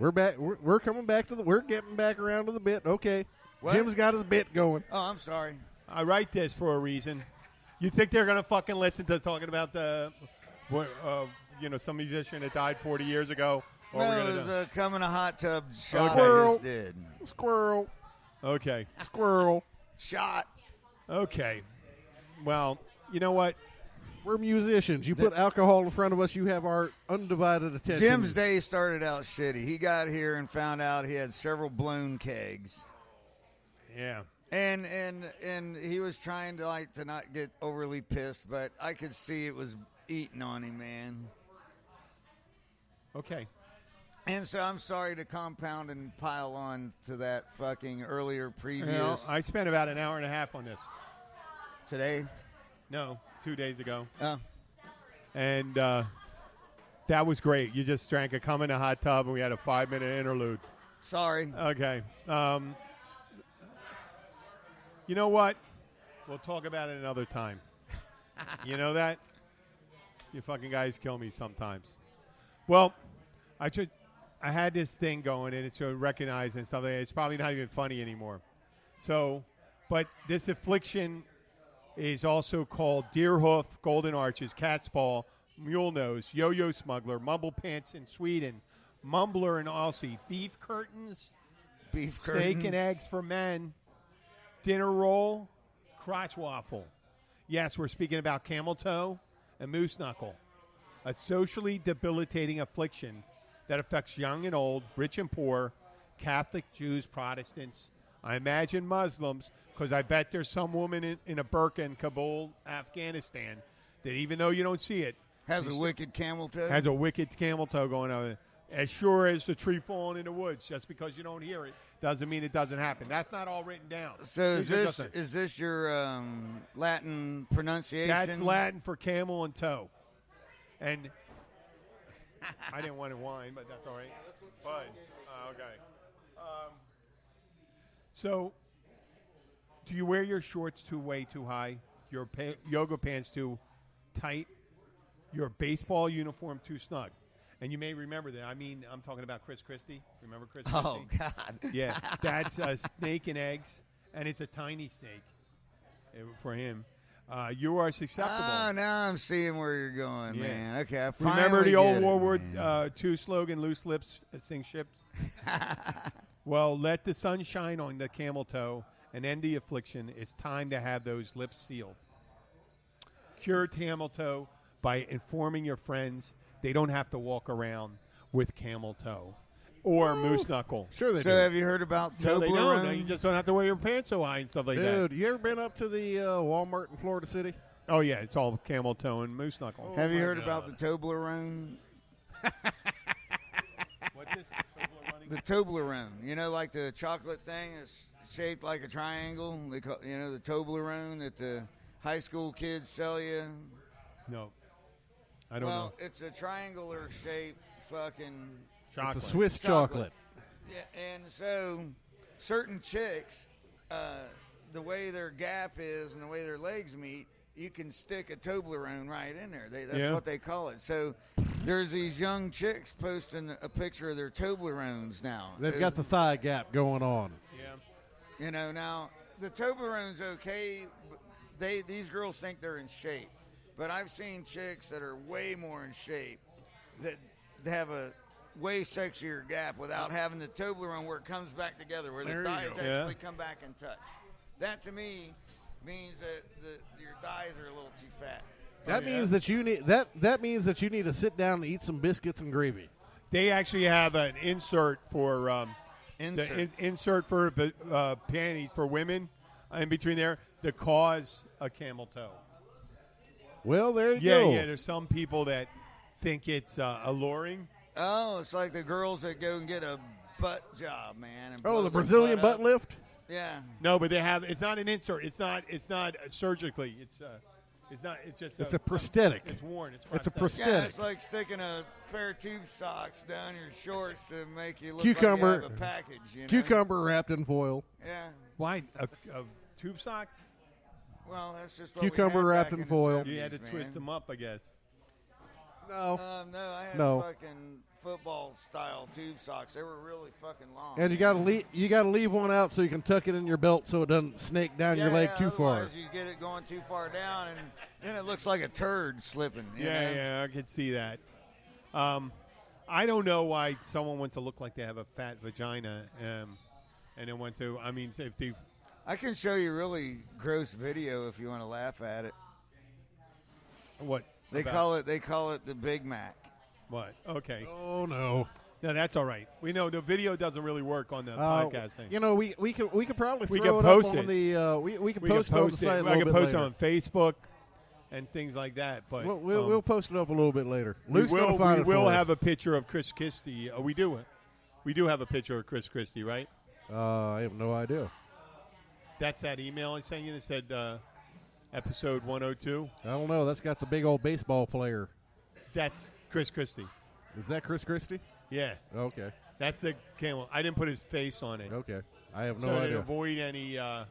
We're back. We're coming back to the. We're getting back around to the bit. Okay. What? Jim's got his bit going. Oh, I'm sorry. I write this for a reason. You think they're going to fucking listen to talking about some musician that died 40 years ago? Or No, we're it gonna was coming a hot tub shot Squirrel. I just did. Squirrel. Okay. Squirrel. Shot. Okay. Well, you know what? We're musicians. You put alcohol in front of us, you have our undivided attention. Jim's day started out shitty. He got here and found out he had several blown kegs. Yeah. And he was trying to not get overly pissed, but I could see it was eating on him, man. Okay. And so I'm sorry to compound and pile on to that fucking earlier previous. You know, I spent about an hour and a half on this. Today? No, 2 days ago. Oh. And that was great. You just drank a cum in a hot tub, and we had a 5-minute interlude. Sorry. Okay. You know what? We'll talk about it another time. You know that? You fucking guys kill me sometimes. Well, I had this thing going, and it's recognized and stuff like that. It's probably not even funny anymore. So, but this affliction is also called deer hoof, golden arches, cat's paw, mule nose, yo-yo smuggler, mumble pants in Sweden, mumbler in Aussie, beef curtains, snake and eggs for men, dinner roll, crotch waffle. Yes, we're speaking about camel toe and moose knuckle, a socially debilitating affliction that affects young and old, rich and poor, Catholic, Jews, Protestants. I imagine Muslims, because I bet there's some woman in a burqa in Kabul, Afghanistan, that even though you don't see it, Has a wicked camel toe? has a wicked camel toe going on there. As sure as the tree falling in the woods, just because you don't hear it doesn't mean it doesn't happen. That's not all written down. So These are just a- is this your Latin pronunciation? That's Latin for camel and toe. And I didn't want to whine, but that's all right. But, okay. So, do you wear your shorts way too high, your yoga pants too tight, your baseball uniform too snug? And you may remember that. I mean, I'm talking about Chris Christie. Remember Chris Christie? Oh, God. Yeah, that's a snake and eggs, and it's a tiny snake for him. You are susceptible. Oh, now I'm seeing where you're going, Yeah. man. Okay, I Remember finally the old get it, World War man. II slogan, loose lips sing ships? Well, let the sun shine on the camel toe and end the affliction. It's time to have those lips sealed. Cure camel toe by informing your friends they don't have to walk around with camel toe or moose knuckle. Sure they So do. have you heard about No, they don't. No, Toblerone? you just don't have to wear your pants so high and stuff like that. Dude, you ever been up to the Walmart in Florida City? Oh, yeah, it's all camel toe and moose knuckle. Have you my heard God. about the Toblerone? What's this? The Toblerone. You know, like the chocolate thing is shaped like a triangle. They call, the Toblerone that the high school kids sell you. No. I don't Well, know. it's a triangular shaped fucking Chocolate. It's a Swiss chocolate. Yeah, and so certain chicks, the way their gap is and the way their legs meet, you can stick a Toblerone right in there. That's what they call it. So there's these young chicks posting a picture of their Toblerones now. They've got the thigh gap going on. Yeah. Now the Toblerone's okay. But these girls think they're in shape, but I've seen chicks that are way more in shape that have a way sexier gap without having the Toblerone where it comes back together, where There the you thighs go. actually Yeah. come back and touch. That to me means that your thighs are a little too fat. That means that you need that means that you need to sit down and eat some biscuits and gravy. They actually have an insert for insert for panties for women in between there to cause a camel toe. Well, there you go. Yeah. There's some people that think it's alluring. Oh, it's like the girls that go and get a butt job, man. And the Brazilian butt lift. Yeah. No, but they have. It's not an insert. It's not surgically. It's not. It's just. It's a prosthetic. It's worn. It's a prosthetic. Yeah, it's like sticking a pair of tube socks down your shorts to make you look cucumber, like you have a package. You know? Cucumber wrapped in foil. Yeah. Why a tube socks? Well, that's just what cucumber we had wrapped back in the foil. 70s, You had to man. twist them up, I guess. No, I had fucking football-style tube socks. They were really fucking long. And you gotta leave one out so you can tuck it in your belt so it doesn't snake down your leg too far. Otherwise you get it going too far down, and then it looks like a turd slipping. You know? Yeah, I could see that. I don't know why someone wants to look like they have a fat vagina, and then want to. I mean, if they. I can show you a really gross video if you want to laugh at it. What? They call it the Big Mac. What? Okay. Oh no. No, that's all right. We know the video doesn't really work on the podcast thing. You know, we could probably We throw could it post up on it. the we could post it on the site a I little can bit post later. it on Facebook and things like that. But we'll post it up a little bit later. we Luke's gonna will. find We it for will us. have a picture of Chris Christie. We do have a picture of Chris Christie, right? I have no idea. That's that email I sent you that said episode 102. I don't know. That's got the big old baseball player. That's Chris Christie. Is that Chris Christie? Yeah. Okay. That's the camel. I didn't put his face on it. Okay. I have So no to idea. avoid any, I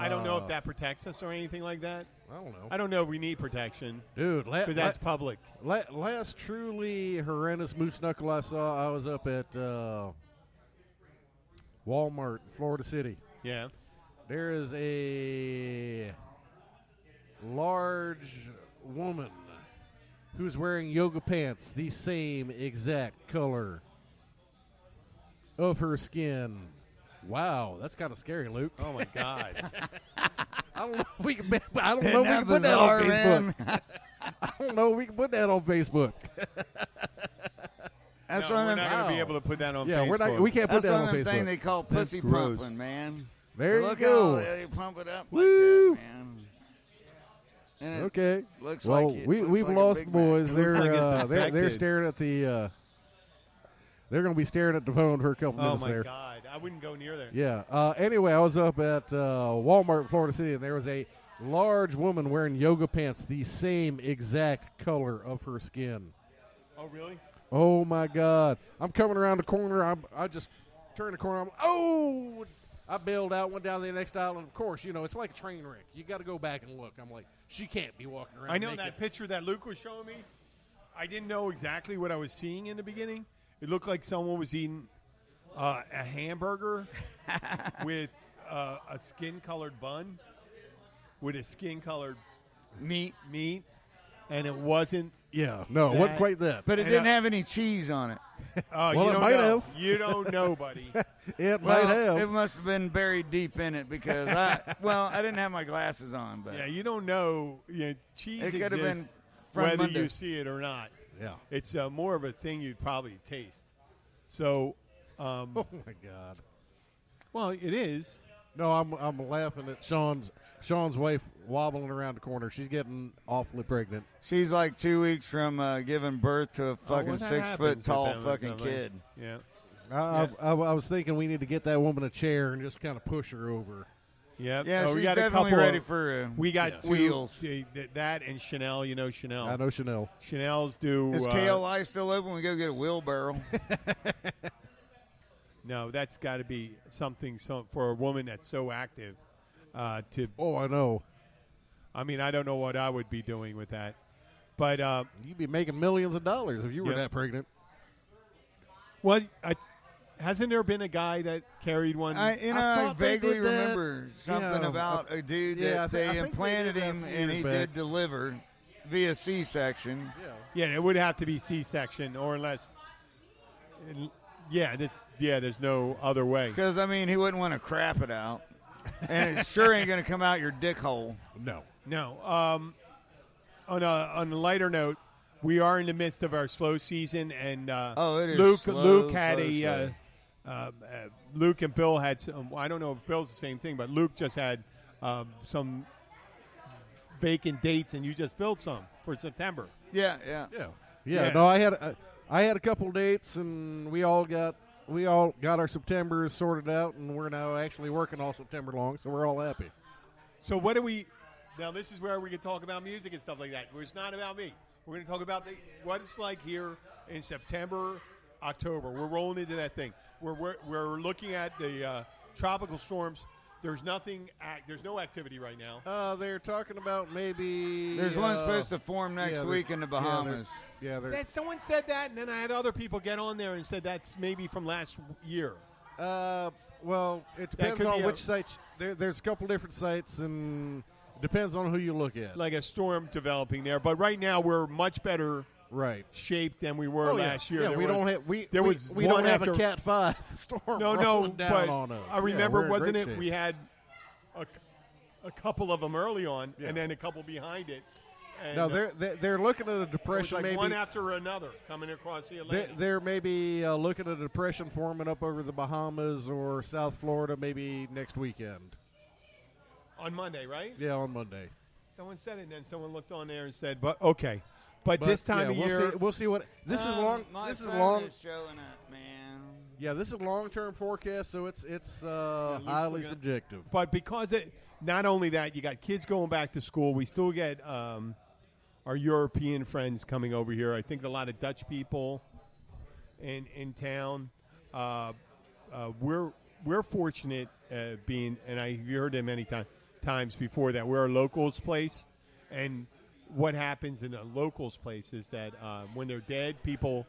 don't know if that protects us or anything like that. I don't know. I don't know if we need protection. Dude, because that's public. Last truly horrendous moose knuckle I saw, I was up at Walmart, Florida City. Yeah. There is a large woman who's wearing yoga pants, the same exact color of her skin. Wow, that's kind of scary, Luke. Oh my God. I don't know if we can put that on Facebook. I don't know if we can put that on Facebook. That's no, one we're of not them. going to be able to put that on Yeah, Facebook. we can't put That's that one on of them Facebook. thing they call pussy gross. pumping, man. There Look you go. how they pump it up Woo. like that, man. And it Okay. looks well, like it we've looks like a lost Big the boys. Mac. They're Looks like it's they're infected. staring at the. They're going to be staring at the phone for a couple Oh minutes my there. God. I wouldn't go near there. Yeah. Anyway, I was up at Walmart in Florida City, and there was a large woman wearing yoga pants, the same exact color of her skin. Oh, really? Oh my God! I'm coming around the corner. I just turned the corner. I bailed out, went down to the next aisle, and of course, you know, it's like a train wreck. You got to go back and look. I'm like, she can't be walking around. I know naked. that picture that Luke was showing me. I didn't know exactly what I was seeing in the beginning. It looked like someone was eating a hamburger with a skin-colored bun with a skin-colored meat, and it wasn't. Yeah, no, it wasn't quite that. But it didn't have any cheese on it. Oh, Well, you it don't might know. have. You don't know, buddy. It Well, might have. it must have been buried deep in it because I didn't have my glasses on. But Yeah, you don't know. You know, cheese It could have been exists from whether Monday. you see it or not. Yeah. It's more of a thing you'd probably taste. So, Oh my God. well, it is. No, I'm laughing at Sean's wife wobbling around the corner. She's getting awfully pregnant. she's like 2 weeks from giving birth to a fucking Well, that 6 happens foot with tall them, fucking like, kid. Yeah. I was thinking we need to get that woman a chair and just kind of push her over. Yep. Yeah, Oh, we she's got a definitely couple ready of, for we got two, wheels. that and Chanel. You know Chanel. I know Chanel. Chanel's do. Is KLI still open? We go get a wheelbarrow. No, that's got to be something for a woman that's so active. To Oh, I know. I mean, I don't know what I would be doing with that, but You'd be making millions of dollars if you were Yep. that pregnant. well, hasn't there been a guy that carried one? I thought they vaguely did that. remember something Yeah, about a dude yeah, I that think they they implanted did that him a few and years he back. did deliver via C-section. Yeah, it would have to be C-section, or unless. Yeah, there's no other way. Because, I mean, he wouldn't want to crap it out. And it sure ain't going to come out your dick hole. No. No. on a lighter note, we are in the midst of our slow season, and it is Luke slow, Luke had slow. Luke and Bill had some. I don't know if Bill's the same thing, but Luke just had some vacant dates, and you just filled some for September. Yeah. No, I had a couple dates, and we all got our September sorted out, and we're now actually working all September long, so we're all happy. So what do we? Now this is where we can talk about music and stuff like that. It's not about me. We're going to talk about what it's like here in September, October. We're rolling into that thing. We're looking at the tropical storms. There's nothing. There's no activity right now. They're talking about maybe. There's one supposed to form next week in the Bahamas. Someone said that, and then I had other people get on there and said that's maybe from last year. Well, it depends on which sites. There's a couple different sites, and it depends on who you look at. Like a storm developing there, but right now we're much better shape than we were last year. Yeah, we don't have a Cat 5 storm. No, down but on us. I remember, wasn't it? Shape. We had a couple of them early on, and then a couple behind it. And, no, they're looking at a depression, like maybe one after another coming across the Atlantic. They're maybe looking at a depression forming up over the Bahamas or South Florida, maybe next weekend. On Monday, right? Yeah, on Monday. Someone said it, and then someone looked on there and said, "But okay." But this time of year, we'll see what this is long. This is long. Is showing up, man. Yeah, this is long-term forecast, so it's highly subjective. But because not only that, you got kids going back to school. We still get our European friends coming over here. I think a lot of Dutch people in town. We're fortunate being, and I've heard it many times before, that we're a locals place, and what happens in a locals place is that when they're dead, people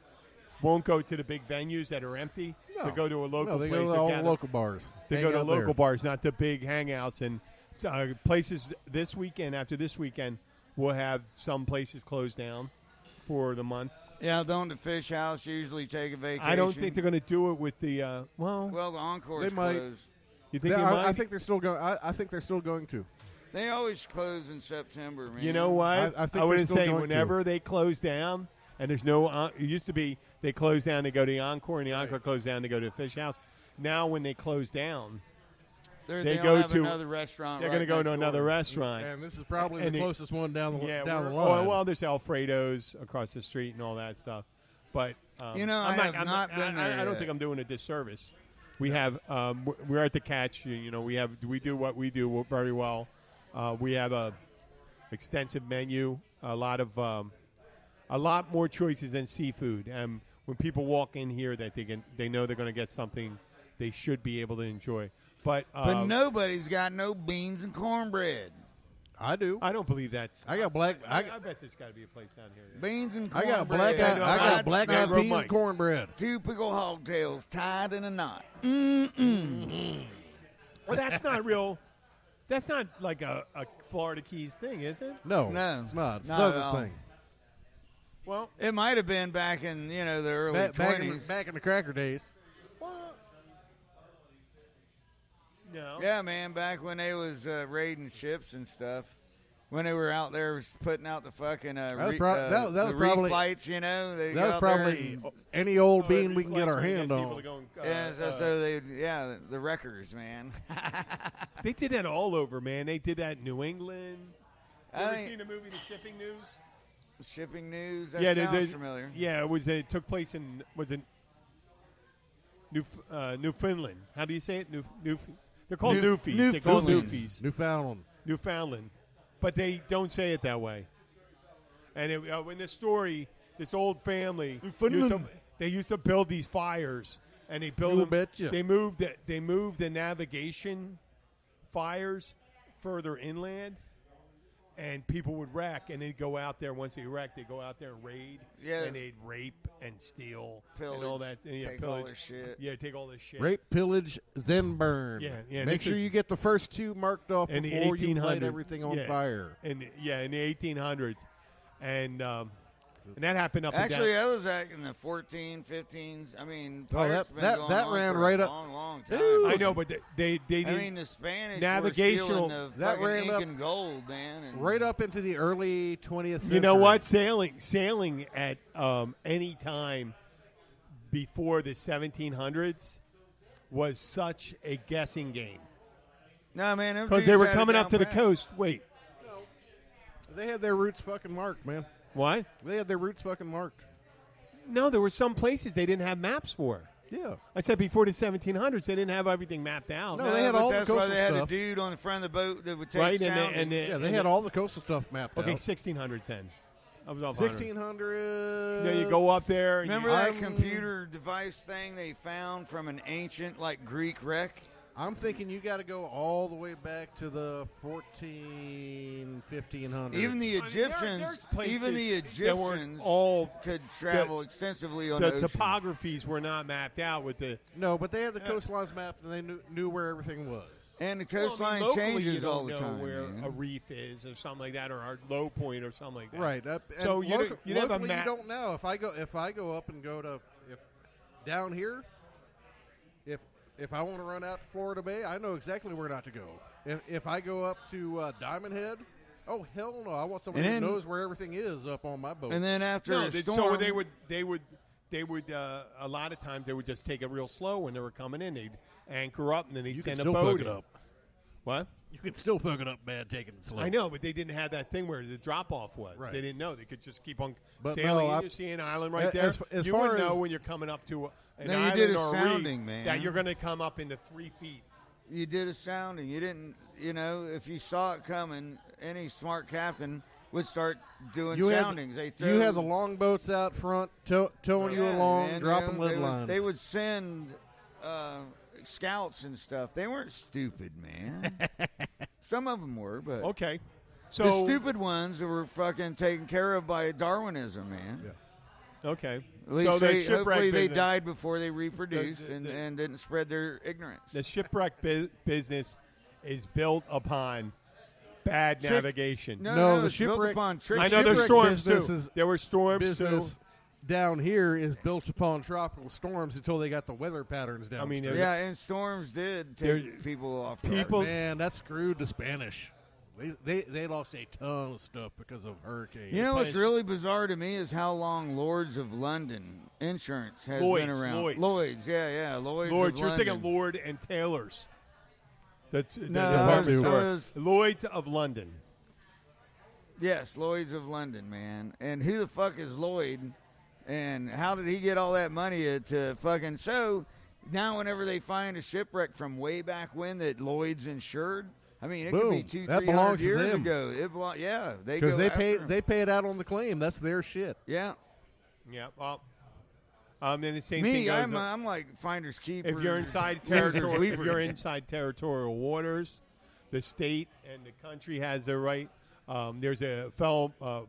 won't go to the big venues that are empty. No. They go to a local they place. go to all the local bars. They go to local bars, not the big hangouts. And places this weekend, after this weekend, we'll have some places closed down for the month. Yeah, don't the Fish House usually take a vacation? I don't think they're going to do it with the well, the Encore's they might. closed. You think they might? I think they're still going. I think they're still going to. They always close in September, man. You know what? I think wouldn't say going whenever they close down, and there's no. It used to be they close down, they go to the Encore, and the Encore close down, they go to the Fish House. Now, when they close down, they go to another restaurant. They're going to go to another restaurant, and this is probably the closest one down the line. Well, there's Alfredo's across the street and all that stuff. But I have not been there. I don't think I'm doing a disservice. We have we're at the Catch. We do what we do very well. We have a extensive menu, a lot more choices than seafood. And when people walk in here, that they know they're going to get something they should be able to enjoy. But nobody's got no beans and cornbread. I do. I don't believe that. I got black. I bet there's got to be a place down here. Beans and cornbread. I got black-eyed peas and cornbread. 2 pickled hogtails tied in a knot. Well, that's not real. That's not like a Florida Keys thing, is it? No, it's not. It's another thing. Well, it might have been back in the early 20s. Back in the cracker days. What? No. Yeah, man, back when they was raiding ships and stuff. When they were out there putting out the fucking flights, that was probably any old bean we can get our hand on. The wreckers, man. They did that all over, man. They did that in New England. You ever seen the movie The Shipping News? Shipping News? That sounds familiar. Yeah, it took place in, was it Newfoundland? How do you say it? They're called Newfies. They're called Newfies. Newfoundland. But they don't say it that way. And in this story, this old family, they used to build these fires, and they built them. They moved the navigation fires further inland, and people would wreck, and they'd go out there. Once they wrecked, they'd go out there and raid, and they'd rape and steal, pillage, and all that. And, take all their shit. Yeah, take all their shit. Rape, pillage, then burn. Yeah. Make sure you get the first 2 marked off in before the you light everything on fire. In the 1800s, and And that happened up Actually, and down. that was back in the 14, 15s. I mean, Oh, pirates that- been that- going that on ran for right a up- long, long time. Dude. I know, but they I didn't. mean, the Spanish navigational- were stealing the that fucking ran up- Incan gold, man. And Right up into the early 20th century. You know what? Sailing at any time before the 1700s was such a guessing game. No, man, Because they were coming up to the coast. Wait, They had their roots fucking marked, man. what? They had their roots fucking marked. No, there were some places they didn't have maps for. Yeah. I said before the 1700s, they didn't have everything mapped out. No, they had but all the that's why coastal they had stuff. a dude on the front of the boat that would take Right, soundings. Yeah, they had all the coastal stuff mapped Okay, out. 1600s then. I was off 1600. Yeah, you go up there. And Remember you, that computer device thing they found from an ancient, like, Greek wreck? I'm thinking you got to go all the way back to the 1500s. Even the there's Egyptians, places even the that weren't Egyptians all could travel extensively on the the ocean. topographies were not mapped out with the. No, but they had the coastlines mapped, and they knew where everything was. And the Well, I coastline mean, locally, changes you don't all the know time. where man. a reef is or something like that, or a low point or something like that. Right. So you don't- you have a locally, map. you don't know. If I go up and go to down here, if I want to run out to Florida Bay, I know exactly where not to go. If I go up to Diamond Head, oh hell no! I want somebody who knows where everything is up on my boat. And then after No, a storm, so they would a lot of times they would just take it real slow when they were coming in. They'd anchor up and then they'd you can send a still boat fuck it in. up. What? You can still fuck it up bad taking it slow. I know, but they didn't have that thing where the drop off was. Right. They didn't know. They could just keep on But sailing. no, You see an island right as- there. as you far would know as- when you're coming up to an No, you island did a or a sounding, reef man. that you're going to come up into 3 feet. you did a sounding. You didn't, if you saw it coming, any smart captain would start doing soundings. You had the longboats out front towing you along, man, dropping lead they lines. They would send scouts and stuff. They weren't stupid, man. Some of them were, but Okay. the So stupid ones were fucking taken care of by Darwinism, man. Yeah. Okay. At least so the hopefully shipwreck they business, died before they reproduced The- and didn't spread their ignorance. the shipwreck business is built upon bad navigation. No, the it's built shipwreck- upon tricks. I know there's shipwreck storms business too. is- There were storms business too. down here is built upon tropical storms until they got the weather patterns down. I mean, Yeah, and storms did take people off. track. people- Man, that screwed the Spanish. They lost a ton of stuff because of hurricanes. You know what's really bizarre to me is how long Lords of London insurance has Lloyd's, been around. Lloyd's. Yeah, Lloyd's. Lloyd's, of you're London. thinking Lord and Taylor's. That's the No, department I store. was- Lloyd's of London. Yes, Lloyd's of London, man. And who the fuck is Lloyd? And how did he get all that money to fucking? So now, whenever they find a shipwreck from way back when that Lloyd's insured, I mean, it could be Boom. 200-300 That belongs to years them. ago. It they because go they after pay 'em. they pay it out on the claim. That's their shit. Yeah. Yeah. Well, then the same thing Me, goes. I'm like finders keepers. if you're inside losers, territory, if weavers. you're inside territorial waters, the state and the country has their right. There's a fellow,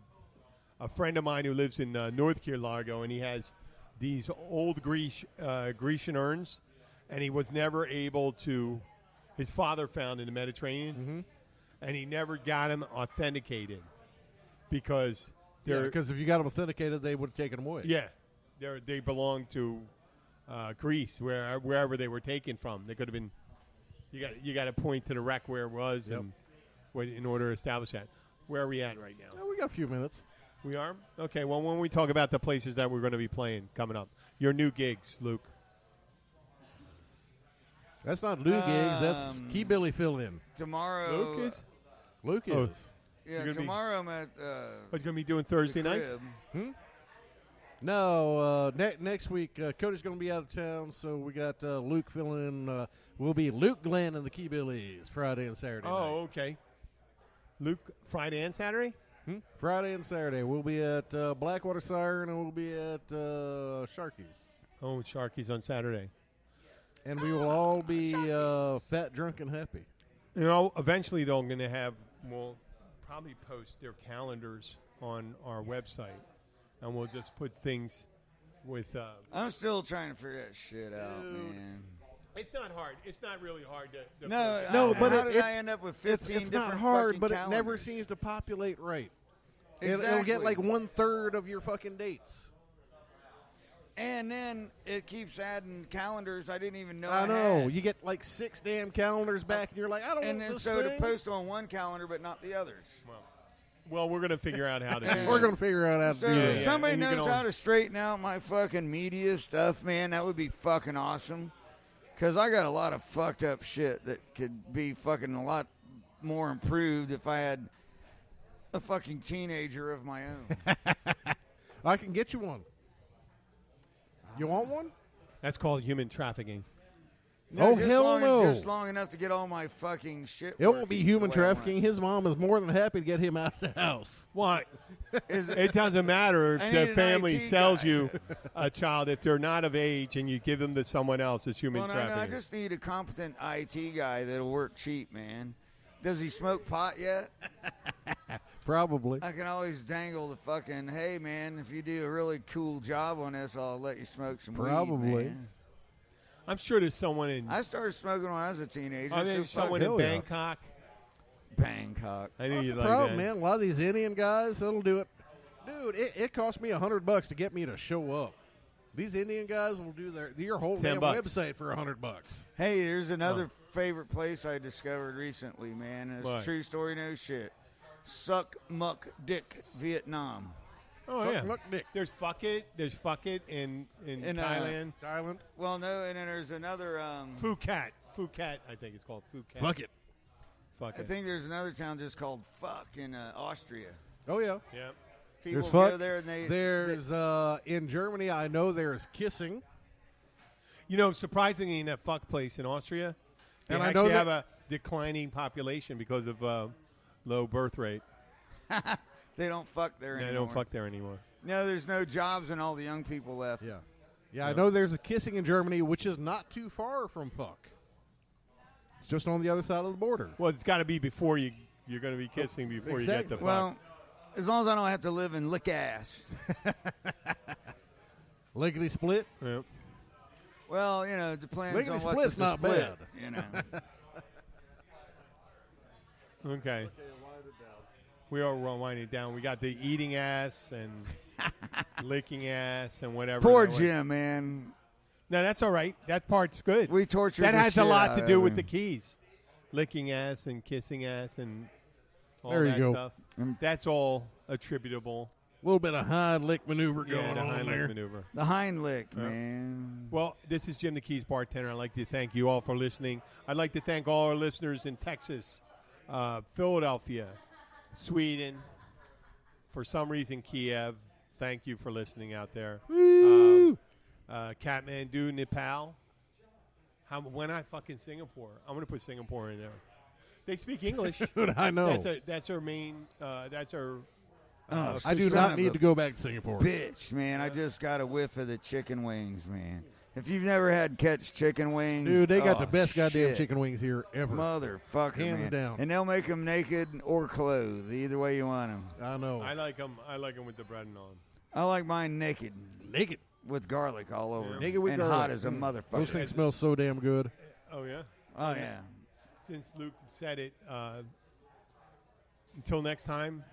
a friend of mine who lives in North Key Largo, and he has these old Grecian urns, and he was never able to. His father found in the Mediterranean, and he never got them authenticated because they're Because if you got them authenticated, they would have taken them away. yeah, they belong to Greece, wherever they were taken from. They could have been. You got to point to the wreck where it was, Yep. and in order to establish that. Where are we at right now? Oh, we got a few minutes. We are okay. Well, when we talk about the places that we're going to be playing coming up, your new gigs, Luke. That's not Lou gigs. That's Key Billy fill in. Tomorrow, Luke is. Luke Oh. is. yeah, You're gonna be- tomorrow I'm at What you going to be doing Thursday the nights? crib. No, next week Cody's going to be out of town, so we got Luke filling in. We'll be Luke Glenn and the Key Billies Friday and Saturday night. Oh, okay. Luke, Friday and Saturday. Friday and Saturday. We'll be at Blackwater Siren and we'll be at Sharky's. Oh, Sharky's on Saturday. And we will all be fat, drunk, and happy. You know, eventually they're going to have. We'll probably post their calendars on our website, and we'll just put things with. I'm still trying to figure that shit out, man. It's not hard. It's not really hard to No, No, but how it- did I end up with 15 It's different not hard, fucking but it never calendars? seems to populate right. It'll get like 1/3 of your fucking dates. And then it keeps adding calendars I didn't even know I I know. had. You get like 6 damn calendars back, and you're like, I don't And want then this so thing. to post on one calendar but not the others. Well, we're going to figure out how to do We're this. going to figure out how to So do if that. somebody And you can knows how to straighten out my fucking media stuff, man, that would be fucking awesome. Because I got a lot of fucked up shit that could be fucking a lot more improved if I had a fucking teenager of my own. I can get you one. You want one? That's called human trafficking. Oh, hell no. Just long enough to get all my fucking shit. It won't be working human the way I want trafficking. His mom is more than happy to get him out of the house. Why? Is it- It doesn't matter I if need the an family IT sells guy. you a child. If they're not of age and you give them to someone else, it's human Well, no, trafficking. I just need a competent IT guy that'll work cheap, man. Does he smoke pot yet? Probably. I can always dangle the fucking, hey, man, if you do a really cool job on this, I'll let you smoke some Probably. weed, man. I'm sure there's someone in. I started smoking when I was a teenager. I think so someone fuck in hell yeah. Bangkok. Bangkok. I knew That's you'd the like problem, that. man. A lot of these Indian guys, that'll do it. Dude, it cost me $100 to get me to show up. These Indian guys will do your whole damn $10. website for $100. Hey, there's another favorite place I discovered recently, man. It's What? a true story, no shit. Suck Muck Dick, Vietnam. Oh Fuck, yeah. look, Nick. There's fuck it in Thailand. Thailand. Well, no, and then there's another. Phuket. Phuket, I think it's called Phuket. Fuck it. Fuck I it. think there's another town just called Fuck in Austria. Oh, yeah. Yeah. People There's go fuck. there and they. There's, in Germany, I know there's kissing. You know, surprisingly, in that fuck place in Austria, they And I know actually that- have a declining population because of low birth rate. They don't fuck there They anymore. don't fuck there anymore. No, there's no jobs and all the young people left. Yeah. Yeah, I know there's a kissing in Germany, which is not too far from fuck. It's just on the other side of the border. Well, it's got to be before you're going to be kissing before you get Exactly. the fuck. Well, as long as I don't have to live and lick ass. Lickety split. Yeah. Well, you know, it depends Lickety on what's split's the not split, bad. You know. Okay. We are winding it down. We got the eating ass and licking ass and whatever. Poor that was. Jim, man. No, that's all right. That part's good. We tortured That the has a shit lot out to of do with him. the keys. Licking ass and kissing ass and all There you that go. stuff. That's all attributable. A little bit of hind lick maneuver Yeah, going the on hind there. leg maneuver. The hind lick, man. Well, this is Jim the Keys bartender. I'd like to thank you all for listening. I'd like to thank all our listeners in Texas, Philadelphia, Sweden, for some reason Kiev. Thank you for listening out there. Kathmandu, Nepal. When I fucking Singapore, I'm going to put Singapore in there. They speak English. Dude, I know. That's our main. That's our. I do Son not of need a to go back to Singapore. Bitch, man. I just got a whiff of the chicken wings, man. If you've never had Catch chicken wings. Dude, they got oh, the best goddamn shit. chicken wings here ever. Motherfucker, Hands man. down. And they'll make them naked or clothed, either way you want them. I know. I like them. I like them with the bread and on. I like mine naked. Naked. With garlic all over. Yeah. 'em. Naked with and garlic. hot as a motherfucker. Those things smell so damn good. Oh yeah. Oh, yeah. Since Luke said it, until next time,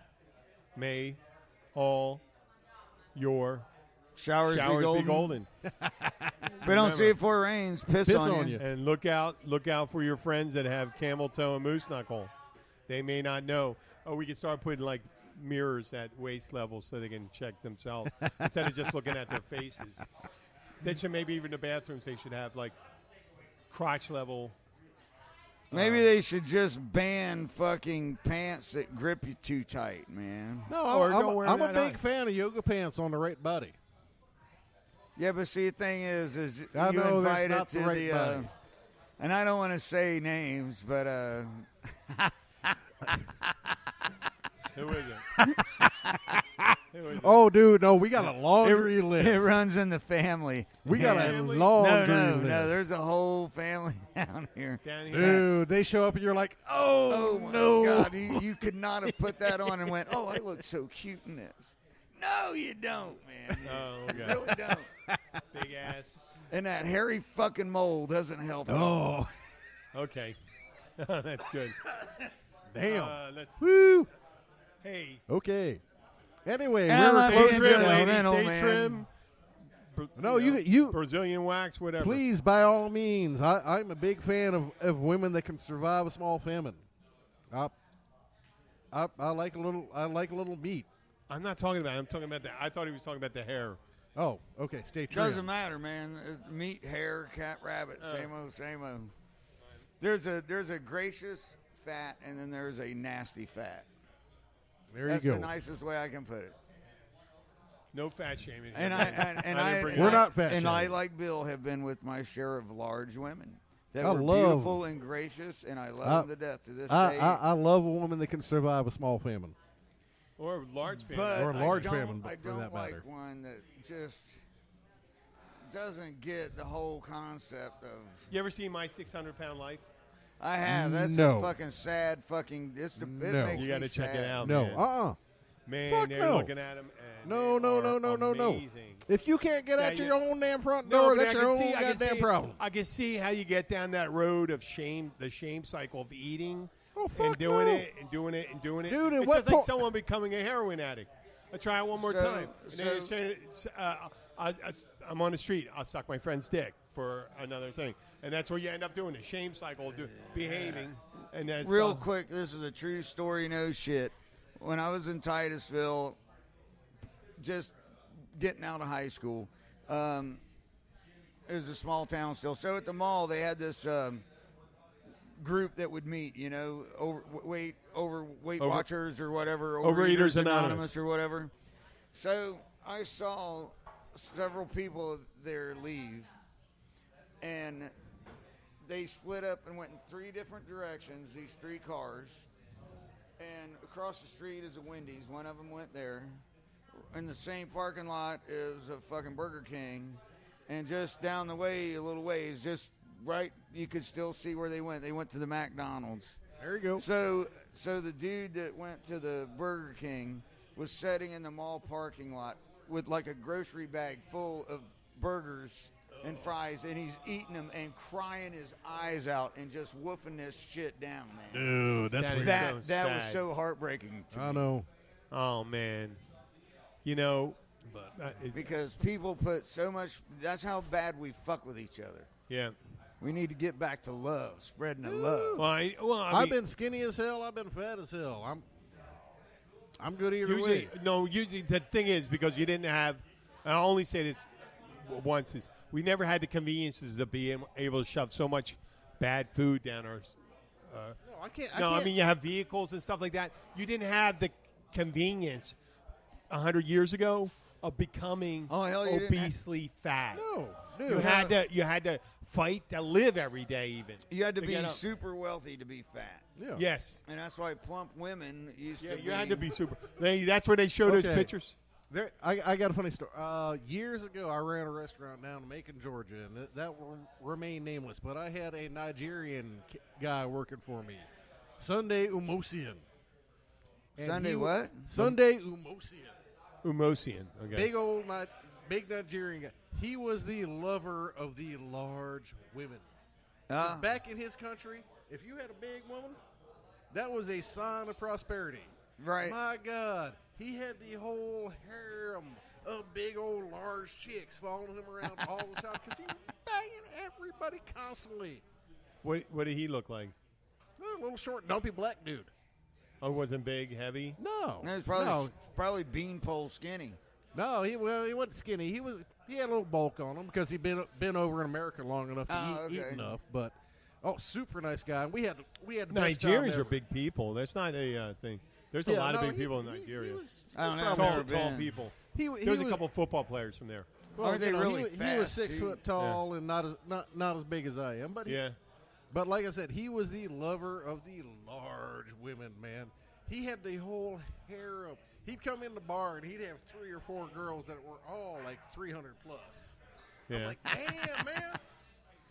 may all your Showers be golden. If we don't see it before it rains, piss on you. And look out for your friends that have camel toe and moose knuckle. They may not know. Oh, we can start putting like mirrors at waist level so they can check themselves instead of just looking at their faces. They should maybe even the bathrooms they should have like crotch level. Maybe they should just ban fucking pants that grip you too tight, man. No, Or don't wear I'm a that big on. fan of yoga pants on the right body. Yeah, but see, the thing is I you know invite that's it not to the right body. and I don't want to say names, but Who is it? Who is it? Oh, dude, no, we got a laundry list. it runs in the family. We got a Family? laundry no, list. there's a whole family down here. Down here. Dude, they show up and you're like, Oh my no. God, you could not have put that on and went, oh, I look so cute in this. No, you don't, man. Oh, You okay. really don't. Big ass. And that hairy fucking mole doesn't help. Oh, Okay. That's good. damn. Let's. Woo. Hey, Okay. Anyway, And I love Stay you, trim, gentlemen, ladies. old Stay man. trim. No, you Brazilian wax, whatever. please, by all means. I'm a big fan of women that can survive a small famine. I like a little meat. I'm not talking about it. I'm talking about the. I thought he was talking about the hair. Oh, okay. Stay trim. Doesn't matter, man. It's meat, hair, cat, rabbit, same old, same old. There's a gracious fat, and then there's a nasty fat. There That's you go. the nicest way I can put it. No fat shaming. And We're not fat And shaming. I, like Bill, have been with my share of large women that I were love- beautiful and gracious, and I love them to death to this day. I love a woman that can survive a small famine. Or a large family. But Or a large I don't, famine, I for don't that like matter. one that just doesn't get the whole concept of. You ever seen My 600-Pound Life? I have. That's No. a fucking sad fucking. It No. makes You got to me check sad. it out. No, man. Man, Fuck they're no. looking at him. And No, they are no. amazing. If you can't get out Yeah, your own damn front No, door, but that's I your can own see- I can goddamn see- problem. I can see how you get down that road of shame, the shame cycle of eating Oh, and fuck doing no. it and doing it and doing it. Dude, at it's what just like point- someone becoming a heroin addict. I try it one more So- time. And then you're so- saying, I'm on the street. I'll suck my friend's dick for another thing. And that's where you end up doing the shame cycle, behaving. And that's Real quick, this is a true story, no shit. When I was in Titusville, just getting out of high school, it was a small town still. So at the mall, they had this group that would meet, overweight watchers or whatever, Overeaters Anonymous or whatever. So I saw several people there leave, and they split up and went in three different directions, these three cars. And across the street is a Wendy's. One of them went there. In the same parking lot is a fucking Burger King. And just down the way, a little ways, just right, you could still see where they went. They went to the McDonald's. There you go. So the dude that went to the Burger King was sitting in the mall parking lot with like a grocery bag full of burgers and fries, and he's eating them and crying his eyes out and just woofing this shit down, man. Dude, that's That weird. is That so was sad. so heartbreaking to I me. know. Oh, man. But Because people put so much. That's how bad we fuck with each other. yeah. We need to get back to love, spreading the love. Well, I I've mean, been skinny as hell. I've been fat as hell. I'm good either usually, way. no, usually the thing is because you didn't have. I only say this once is we never had the conveniences of being able to shove so much bad food down our. No, I can't. I mean you have vehicles and stuff like that. You didn't have the convenience 100 years ago of becoming Oh, hell, you didn't have- obesely fat. No, dude. You had to fight to live every day. Even You had to be get up. super wealthy to be fat. Yeah. Yes. And that's why plump women used Yeah, to be. you had to be super. That's where they show those Okay. pictures. There, I got a funny story. Years ago, I ran a restaurant down in Macon, Georgia, and that will remain nameless. But I had a Nigerian guy working for me, Sunday Umosian. And Sunday he what? Sunday Umosian. Umosian. Okay. Big Nigerian guy. He was the lover of the large women. Ah. Back in his country, if you had a big woman, that was a sign of prosperity. Right. My God, he had the whole harem of big old large chicks following him around all the time because he was banging everybody constantly. What did he look like? A little short, dumpy black dude. Oh, wasn't big, heavy. No, No, it's no, probably beanpole skinny. no. He wasn't skinny. He had a little bulk on him because he'd been over in America long enough to eat okay. enough. But super nice guy. And we had the best time Nigerians ever. are big people. That's not a thing. There's a Yeah, lot of no, big he- people in he Nigeria. was- I don't know. probably I've never Tall been. people. He There's a was- couple football players from there. Well, Are they you know, really he fast, was 6 too? foot tall and not as big as I am. But Yeah. But like I said, he was the lover of the large women, man. He had the whole harem. He'd come in the bar and he'd have 3 or 4 girls that were all like 300 plus. I'm Yeah. like, damn, man,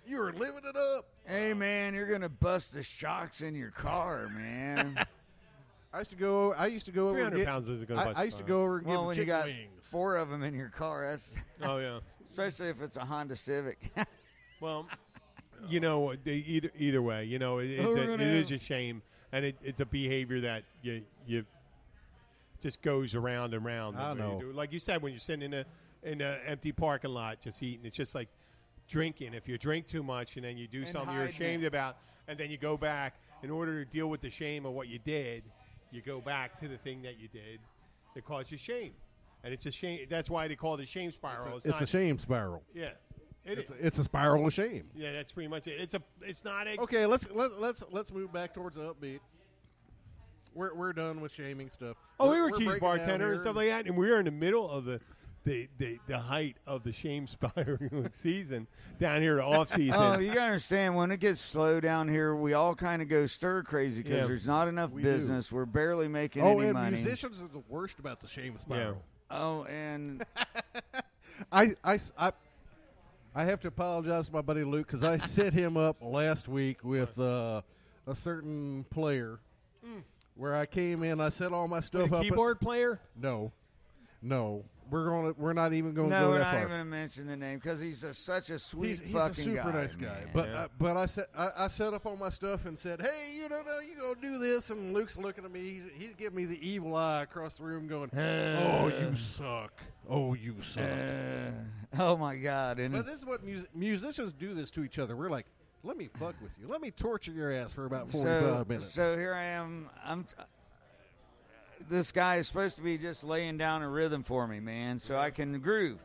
you were living it up. Hey, man, you're gonna bust the shocks in your car, man. I used to go over. 300 and get, pounds isn't going to I used to go over and Well, give when him you chicken got wings. 4 of them in your car, that's Oh, yeah. especially if it's a Honda Civic. Well, either way, it is a shame, and it's a behavior that you just goes around and around. I know. Like you said, when you're sitting in an empty parking lot just eating, it's just like drinking. If you drink too much and then you do something you're ashamed about, and then you go back, in order to deal with the shame of what you did, you go back to the thing that you did that caused you shame. And it's a shame. That's why they call it a shame spiral. It's a shame spiral. Yeah. It's a spiral of shame. Yeah, that's pretty much it. It's not a. Okay, let's move back towards the upbeat. We're done with shaming stuff. Oh, we were Keys bartender and stuff like that, and we were in the middle of the height of the shame spiraling season down here, the off season. Oh, you gotta understand, when it gets slow down here, we all kind of go stir crazy because there's not enough business. We're barely making any money. Musicians are the worst about the shame spiral. Yeah. Oh, and I have to apologize to my buddy Luke because I set him up last week with a certain player where I came in. I set all my stuff up. Keyboard player? No. We're not even going to no, go we're that not far. even going to mention the name because he's such a sweet he's fucking guy. He's a super nice guy. But I set up all my stuff and said, hey, you go do this. And Luke's looking at me. He's giving me the evil eye across the room going, oh, you suck. Oh, you suck. Oh, my God. But this is what musicians do this to each other. We're like, let me fuck with you. Let me torture your ass for about 45 minutes. So here I am. This guy is supposed to be just laying down a rhythm for me, man, so I can groove.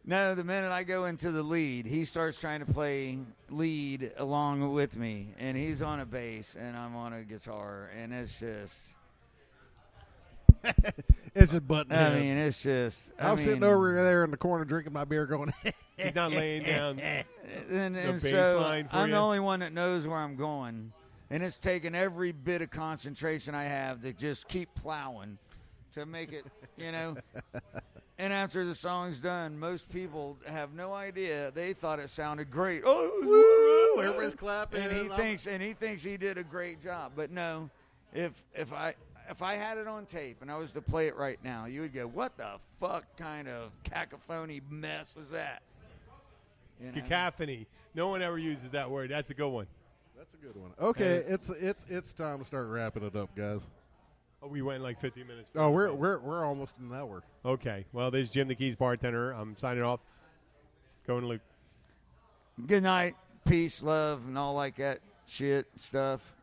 No, the minute I go into the lead, he starts trying to play lead along with me, and he's on a bass, and I'm on a guitar, and it's just... it's just button heads. I mean, it's just... I'm sitting over there in the corner drinking my beer going... He's not laying down and so I'm the only one that knows where I'm going. And it's taken every bit of concentration I have to just keep plowing to make it, And after the song's done, most people have no idea. They thought it sounded great. Oh, woo, everybody's clapping. And he thinks he did a great job. But no, if I had it on tape and I was to play it right now, you would go, what the fuck kind of cacophony mess was that? Cacophony. No one ever uses that word. That's a good one. That's a good one. Okay, it's time to start wrapping it up, guys. Oh, we went like 15 minutes. Oh, we're almost an hour. Okay. Well, this is Jim the Keys bartender. I'm signing off. Going to Luke. Good night. Peace, love, and all like that shit stuff.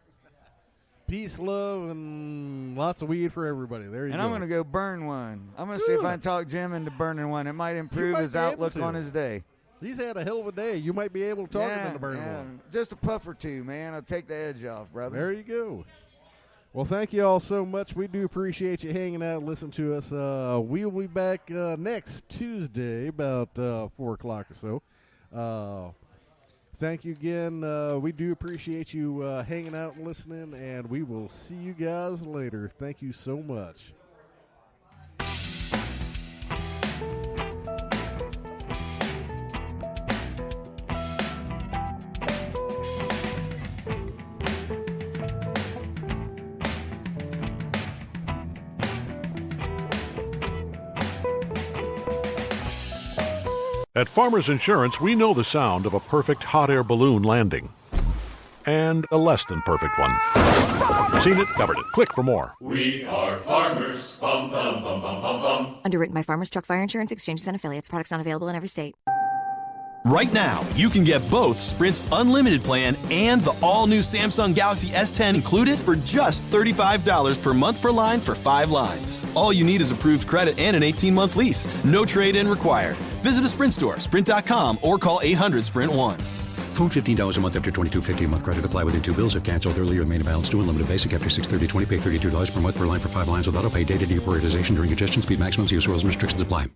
Peace, love, and lots of weed for everybody. There you go. And I'm going to go burn one. I'm going to see if I can talk Jim into burning one. It might improve his outlook on his day. He's had a hell of a day. You might be able to talk him into burning one. Just a puff or two, man. I'll take the edge off, brother. There you go. Well, thank you all so much. We do appreciate you hanging out and listening to us. We will be back next Tuesday about 4 o'clock or so. Thank you again. We do appreciate you hanging out and listening, and we will see you guys later. Thank you so much. At Farmers Insurance, we know the sound of a perfect hot air balloon landing. And a less than perfect one. Seen it, covered it. Click for more. We are farmers. Bum, bum, bum, bum, bum, bum. Underwritten by Farmers Truck Fire Insurance Exchanges and Affiliates. Products not available in every state. Right now, you can get both Sprint's unlimited plan and the all-new Samsung Galaxy S10 included for just $35 per month per line for 5 lines. All you need is approved credit and an 18-month lease. No trade-in required. Visit a Sprint store, sprint.com, or call 800-SPRINT-1. Phone $15 a month after $22.50 a month. Credit apply within 2 bills. If canceled earlier, remain balance due. Unlimited basic after $630.20. Pay $32 per month per line for 5 lines with auto pay. Data deprioritization during congestion. Speed maximums. Use rules and restrictions apply.